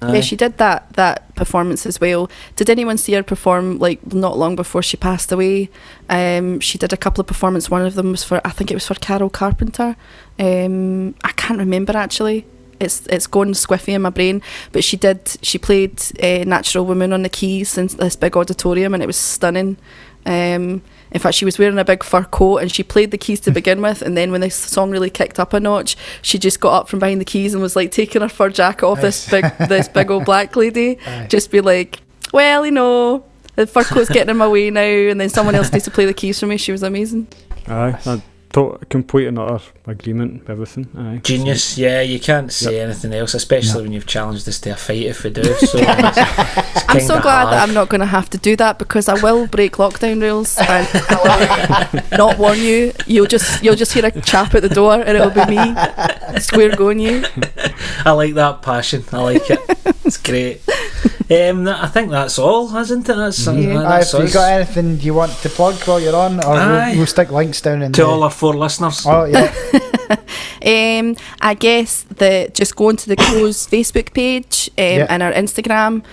E: Yeah, she did that performance as well. Did anyone see her perform like not long before she passed away? She did a couple of performances. One of them was I think it was for Carol Carpenter. I can't remember actually. It's gone squiffy in my brain. But she played Natural Woman on the keys in this big auditorium, and it was stunning. In fact, she was wearing a big fur coat, and she played the keys to begin with, and then when the song really kicked up a notch, she just got up from behind the keys and was like taking her fur jacket off this big old black lady. Just be like, well, you know, the fur coat's getting in my way now, and then someone else needs to play the keys for me. She was amazing.
C: Complete and utter agreement with everything.
B: Genius. Yeah, you can't say anything else, especially when you've challenged us to a fight if we do. So
E: I'm so glad that I'm not going to have to do that, because I will break lockdown rules and I will not warn you. You'll just hear a chap at the door and it'll be me square going you.
B: I like that passion. I like it. It's great. I think that's all, isn't it? That's
A: have you got anything you want to plug while you're on, or we'll stick links down in
B: to all our 4 listeners?
A: Oh yeah.
E: I guess just going to the Crows Facebook page and our Instagram,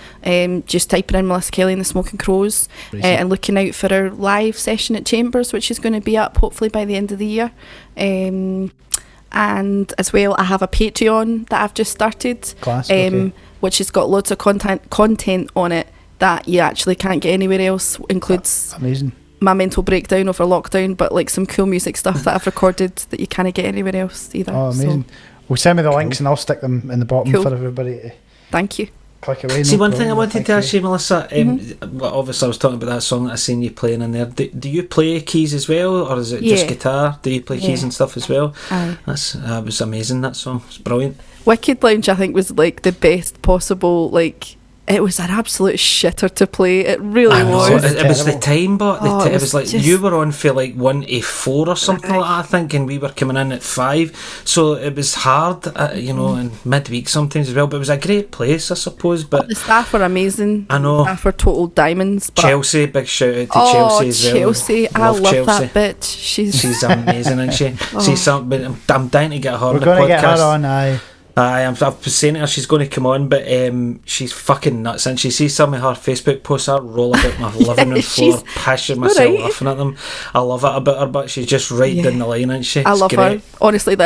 E: just typing in Melisa Kelly and the Smokin Crows, and looking out for our live session at Chambers, which is going to be up hopefully by the end of the year. And as well, I have a Patreon that I've just started.
A: Class, okay.
E: Which has got loads of content on it that you actually can't get anywhere else. Includes
A: amazing
E: my mental breakdown over lockdown, but like some cool music stuff that I've recorded that you can't get anywhere else either.
A: Oh, amazing. So, well, send me the links and I'll stick them in the bottom for everybody to
E: thank you.
A: Click away.
B: See, one thing I wanted to ask you, Melisa, well, obviously I was talking about that song that I seen you playing in there. Do you play keys as well, or is it just guitar? Do you play keys and stuff as well? That was amazing, that song. It's brilliant.
E: Wicked Lounge, I think, was like the best possible, like, it was an absolute shitter to play. It really was.
B: It was the time, but it was like you were on for like 1 to 4 or something like that, I think, and we were coming in at 5. So it was hard, in midweek sometimes as well. But it was a great place, I suppose. But
E: the staff were amazing.
B: I know.
E: The staff were total diamonds. But
B: Chelsea, big shout out to Chelsea as well.
E: Chelsea, I love Chelsea. That bitch. She's
B: amazing, isn't she? She's something. I'm dying to get her on the podcast.
A: We're going to get her on,
B: I've been saying to her she's going to come on, but she's fucking nuts, and she sees some of her Facebook posts. I roll about my living room floor, pissing myself laughing at them. I love it about her, but she's just right down the line, isn't she?
E: I love her. Honestly,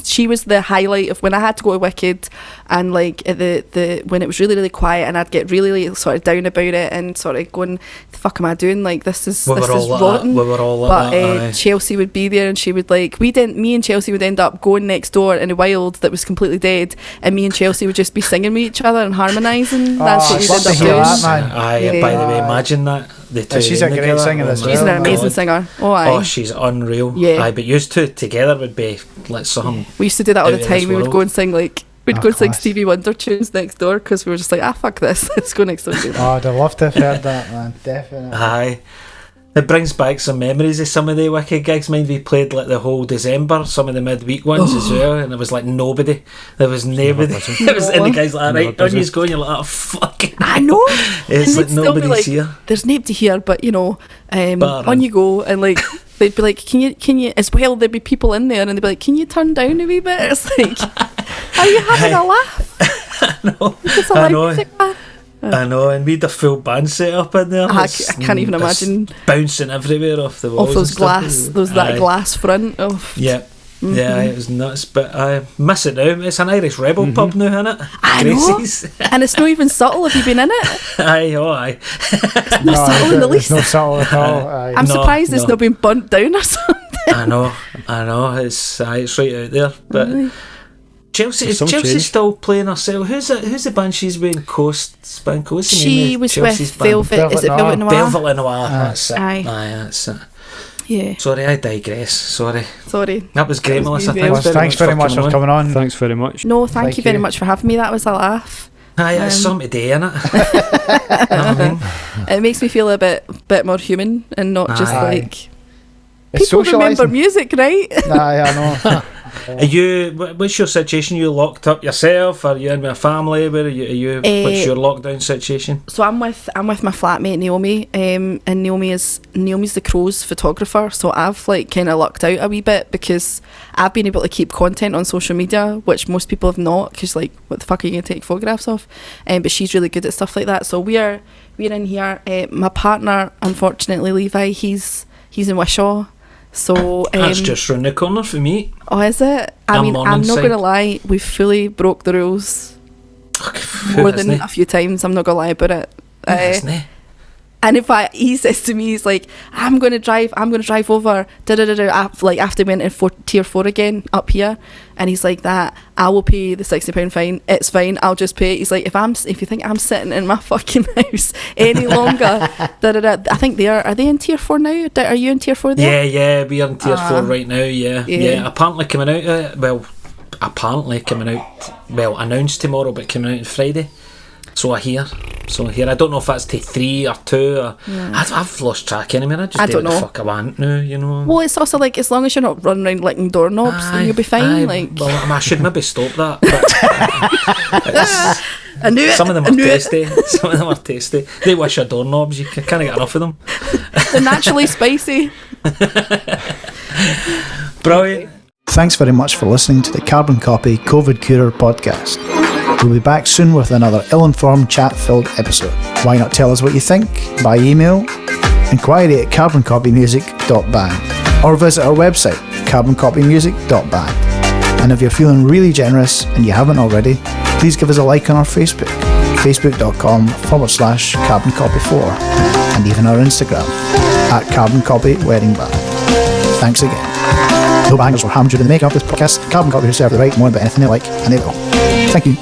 E: she was the highlight of when I had to go to Wicked, and like at the when it was really, really quiet, and I'd get really sort of down about it and sort of going, the fuck am I doing? Like this is rotten.
B: We were all like that.
E: Chelsea would be there, and she would like me and Chelsea would end up going next door in a wild that was completely dead, and me and Chelsea would just be singing with each other and harmonising. That's what we ended up doing.
B: By the way, imagine that.
A: She's a great singer as well.
E: She's an amazing singer.
B: Oh, she's unreal.
E: Yeah.
B: But used to together would be like something.
E: We used to do that all the time. We would go and sing we'd go and sing Stevie Wonder tunes next door, because we were just like, fuck this, let's go next door and do that.
A: I'd love to have heard that, man. Definitely.
B: Aye. It brings back some memories of some of the Wicked gigs. Mind, we played like the whole December, some of the midweek ones as well, and there was like nobody. There was nobody. It was, and the guys like, right, on you go, and you're like, oh fucking.
E: I know.
B: It's like nobody's here.
E: There's nobody here, but on you go, and like they'd be like, can you as well? There'd be people in there, and they'd be like, can you turn down a wee bit? It's like, are you having a laugh?
B: I know. I know, and we had a full band set up in there.
E: I can't even imagine.
B: Bouncing everywhere off the walls.
E: Off those glass, that glass front. Oh.
B: Yeah. Yeah, it was nuts, but I miss it now. It's an Irish rebel pub now, isn't it?
E: I
B: Gracie's.
E: know. And it's not even subtle. Have you been in it?
B: Aye.
E: It's not subtle in the least.
A: It's not subtle at all. Aye.
E: I'm surprised it's not been burnt down or something.
B: I know. It's right out there. But Chelsea is still playing herself. Who's the band she's with? Coast Spanko. What's the name
E: She
B: of
E: was
B: Chelsea's
E: with
B: band?
E: Velvet. Is it Velvet Noir?
B: Velvet Noir. That's it.
E: Aye.
B: That's it.
E: Yeah.
B: Sorry, I digress. Sorry.
E: That
B: was great, Melissa.
A: Thanks very much for coming on.
C: Thanks very much.
E: No, thank you very much for having me. That was a laugh.
B: Aye, it's something today, innit? You know what I mean?
E: It makes me feel a bit more human and not just like
A: it's
E: people remember
A: socialising.
E: music, right?
A: Aye, I know.
B: Are you? What's your situation? You locked up yourself? Are you in with a family? Where are you? What's your lockdown situation?
E: So I'm with my flatmate Naomi, and Naomi's the Crows photographer. So I've like kind of lucked out a wee bit because I've been able to keep content on social media, which most people have not. Because like, what the fuck are you gonna take photographs of? But she's really good at stuff like that. So we're in here. My partner, unfortunately, Levi, he's in Wishaw. So
B: that's just round the corner for me.
E: Oh, is it? I'm not gonna lie, we fully broke the rules more than a few times. I'm not gonna lie about it. And in fact, he says to me, he's like, I'm gonna drive over after we went in tier 4 again up here, and he's like, that I will pay the £60 fine, it's fine, I'll just pay it. He's like, if you think I'm sitting in my fucking house any longer, I think are they in tier 4 now? Are you in tier 4 there?
B: Yeah, we are in tier 4 right now. Yeah. Apparently coming out announced tomorrow, but coming out on Friday. So I hear. I don't know if that's to 3 or 2. Or I've lost track anymore. I just do what the fuck I want now, you know.
E: Well, it's also like, as long as you're not running around licking doorknobs, then you'll be fine.
B: Well, I should maybe stop that.
E: I knew it.
B: Some of them are tasty. They wish your doorknobs. You can't get enough of them.
E: They're naturally spicy.
B: Brilliant.
A: Thanks very much for listening to the Carbon Copy COVID Curer podcast. We'll be back soon with another ill-informed, chat-filled episode. Why not tell us what you think by email, inquiry@carboncopymusic.band, or visit our website, carboncopymusic.band. And if you're feeling really generous and you haven't already, please give us a like on our Facebook, facebook.com/carboncopy4, and even our Instagram, @carboncopyweddingband. Thanks again. No bangers were hammered during the make-up of this podcast. Carbon Copy reserve the right to more about anything they like, and they will. Thank you.